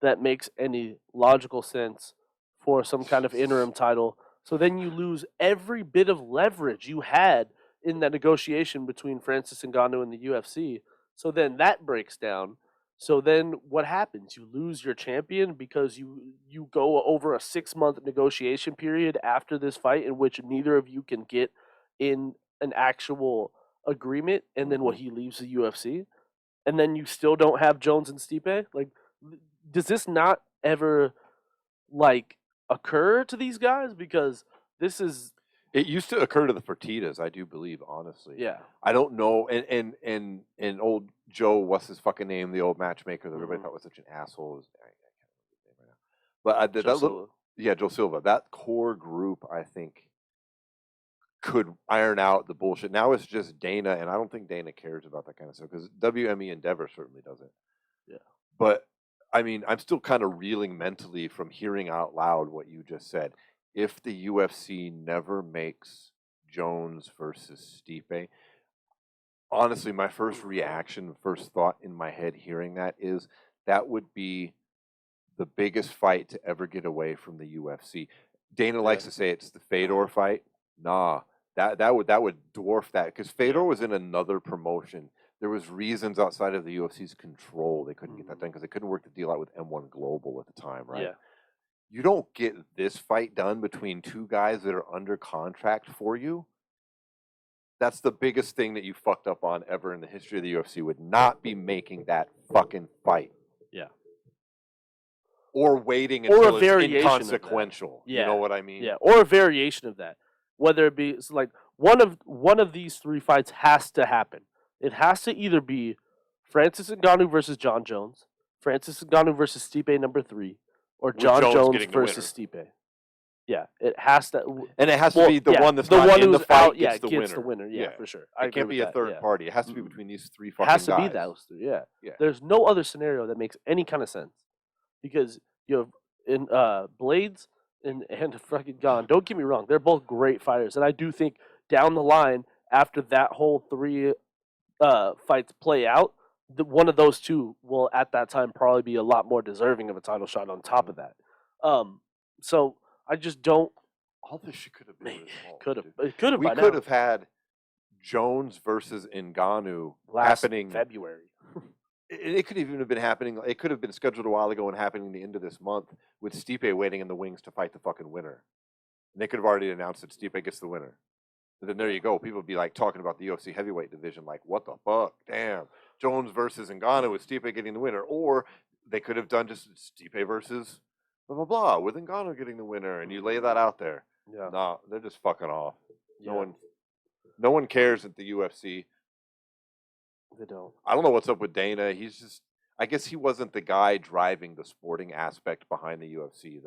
that makes any logical sense for some kind of interim title. So then you lose every bit of leverage you had in that negotiation between Francis Ngannou and the UFC. So then that breaks down. So then what happens? You lose your champion because you go over a 6-month negotiation period after this fight in which neither of you can get in an actual agreement, and then what, he leaves the UFC, and then you still don't have Jones and Stipe? Like, does this not ever like occur to these guys? Because this is It used to occur to the Fertitas, I do believe, honestly. yeah. I don't know. And old Joe, what's his fucking name? The old matchmaker that everybody thought was such an asshole. I can't remember his name right now. But Joe Silva. Joe Silva. That core group, I think, could iron out the bullshit. Now it's just Dana, and I don't think Dana cares about that kind of stuff because WME Endeavor certainly doesn't. Yeah. But I mean, I'm still kind of reeling mentally from hearing out loud what you just said. If the UFC never makes Jones versus Stipe, honestly, my first reaction, first thought in my head hearing that is that would be the biggest fight to ever get away from the UFC. Dana likes to say it's the Fedor fight. Nah, that would dwarf that because Fedor was in another promotion. There was reasons outside of the UFC's control they couldn't get that done because they couldn't work the deal out with M1 Global at the time, right? Yeah. You don't get this fight done between two guys that are under contract for you. That's the biggest thing that you fucked up on ever in the history of the UFC, would not be making that fucking fight. Yeah. Or waiting Or a until it's variation of that. inconsequential. Yeah. You know what I mean? Yeah, or a variation of that. Whether it be, it's like one of these 3 fights has to happen. It has to either be Francis Ngannou versus Jon Jones, Francis Ngannou versus Stipe number 3, or Jon Jones versus Stipe. Yeah, it has to. And it has to be the one that's not in the fight gets the winner. Yeah, for sure. It can't be a third party. It has to be between these 3 fucking guys. It has to be those 3, yeah. There's no other scenario that makes any kind of sense. Because you have in Blaydes and fucking Gane. Don't get me wrong, they're both great fighters, and I do think down the line after that whole 3 fights play out, one of those 2 will at that time probably be a lot more deserving of a title shot on top of that. So I just don't. All this shit could have been resolved. Could have. We could have had Jones versus Ngannou happening February. It could even have been happening. It could have been scheduled a while ago and happening the end of this month with Stipe waiting in the wings to fight the fucking winner. And they could have already announced that Stipe gets the winner. And then there you go. People would be like talking about the UFC Heavyweight division, like, what the fuck? Damn. Jones versus Ngannou with Stipe getting the winner. Or they could have done just Stipe versus blah, blah, blah, with Ngannou getting the winner. And you lay that out there. Yeah. No, they're just fucking off. Yeah. No one cares at the UFC. They don't. I don't know what's up with Dana. He's just, I guess he wasn't the guy driving the sporting aspect behind the UFC.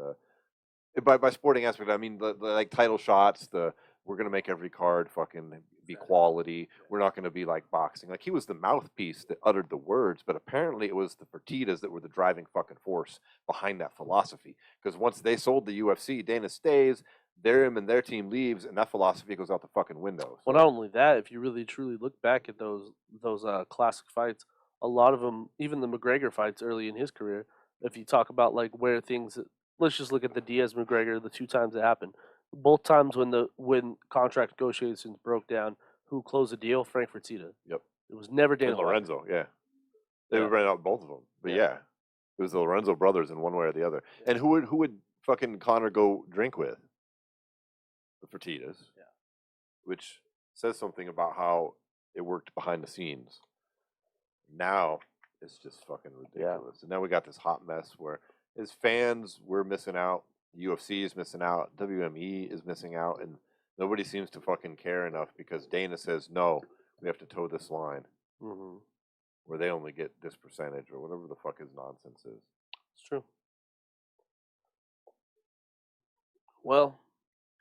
By sporting aspect, I mean the like title shots. We're gonna make every card fucking be quality. We're not gonna be like boxing. Like he was the mouthpiece that uttered the words, but apparently it was the Fertittas that were the driving fucking force behind that philosophy. Because once they sold the UFC, Dana stays, him and their team leaves, and that philosophy goes out the fucking window. Well, not only that, if you really truly look back at those classic fights, a lot of them, even the McGregor fights early in his career, if you talk about like where things, let's just look at the Diaz McGregor, the 2 times it happened. Both times when contract negotiations broke down, who closed the deal? Frank Fertitta. Yep. It was never Dana And White. Lorenzo, yeah. They Yeah. ran out both of them, but Yeah. yeah, it was the Lorenzo brothers in one way or the other. Yeah. And who would fucking Connor go drink with? The Fertittas. Yeah. Which says something about how it worked behind the scenes. Now it's just fucking ridiculous. And now we got this hot mess where as fans we're missing out, the UFC is missing out, WME is missing out, and nobody seems to fucking care enough because Dana says no, we have to toe this line. Mm-hmm. Where they only get this percentage or whatever the fuck his nonsense is. It's true. Well,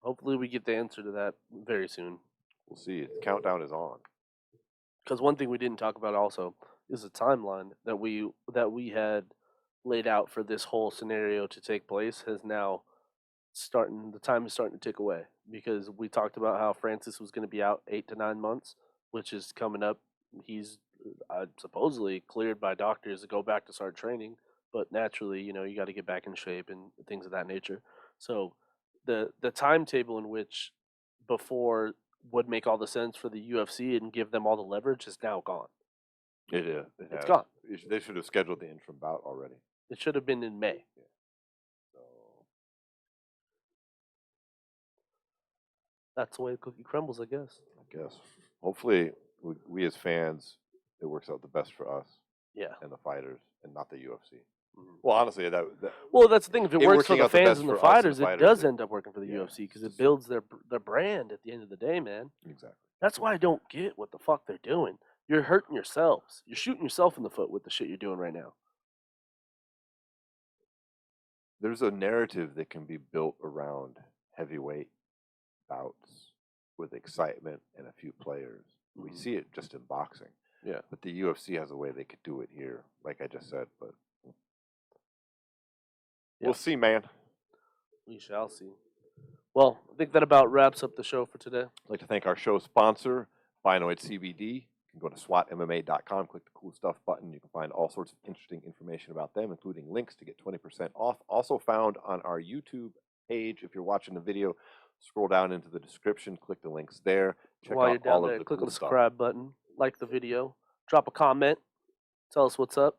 hopefully we get the answer to that very soon. We'll see. The countdown is on. Because one thing we didn't talk about also is the timeline that we had laid out for this whole scenario to take place has now the time is starting to tick away, because we talked about how Francis was going to be out 8 to 9 months, which is coming up. He's supposedly cleared by doctors to go back to start training, but naturally, you got to get back in shape and things of that nature. So the timetable in which before would make all the sense for the UFC and give them all the leverage is now gone. It is. It's gone. They should have scheduled the interim bout already. It should have been in May. Yeah. So That's the way the cookie crumbles, I guess. I guess. Hopefully, we as fans, it works out the best for us Yeah. and the fighters, and not the UFC. Mhm. Well, honestly, Well, that's the thing. If it it works for working the out the fans best and the for us and the fighters, it fighters, does it- end up working for the yeah, UFC because it's it just- builds their brand at the end of the day, man. exactly. That's why I don't get what the fuck they're doing. You're hurting yourselves. You're shooting yourself in the foot with the shit you're doing right now. There's a narrative that can be built around heavyweight bouts with excitement and a few players. We see it just in boxing. Yeah. But the UFC has a way they could do it here, like I just said. But we'll see, man. We shall see. Well, I think that about wraps up the show for today. I'd like to thank our show sponsor, Binoid CBD. You can go to SWATMMA.com, click the cool stuff button. You can find all sorts of interesting information about them, including links to get 20% off. Also found on our YouTube page. If you're watching the video, scroll down into the description, click the links there. Check While out you're down all there, of the click cool on the stuff. subscribe button, like the video, drop a comment, tell us what's up.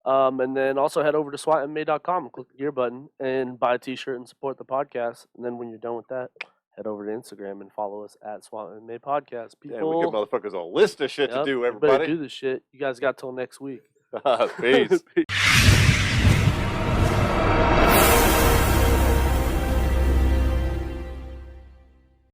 And then also head over to SWATMMA.com and click the gear button and buy a t-shirt and support the podcast. And then when you're done with that, head over to Instagram and follow us at SWATMMA Podcast. Yeah, we give motherfuckers a list of shit to Yep, do, you better everybody. do this shit. You guys got till next week. Peace. Peace.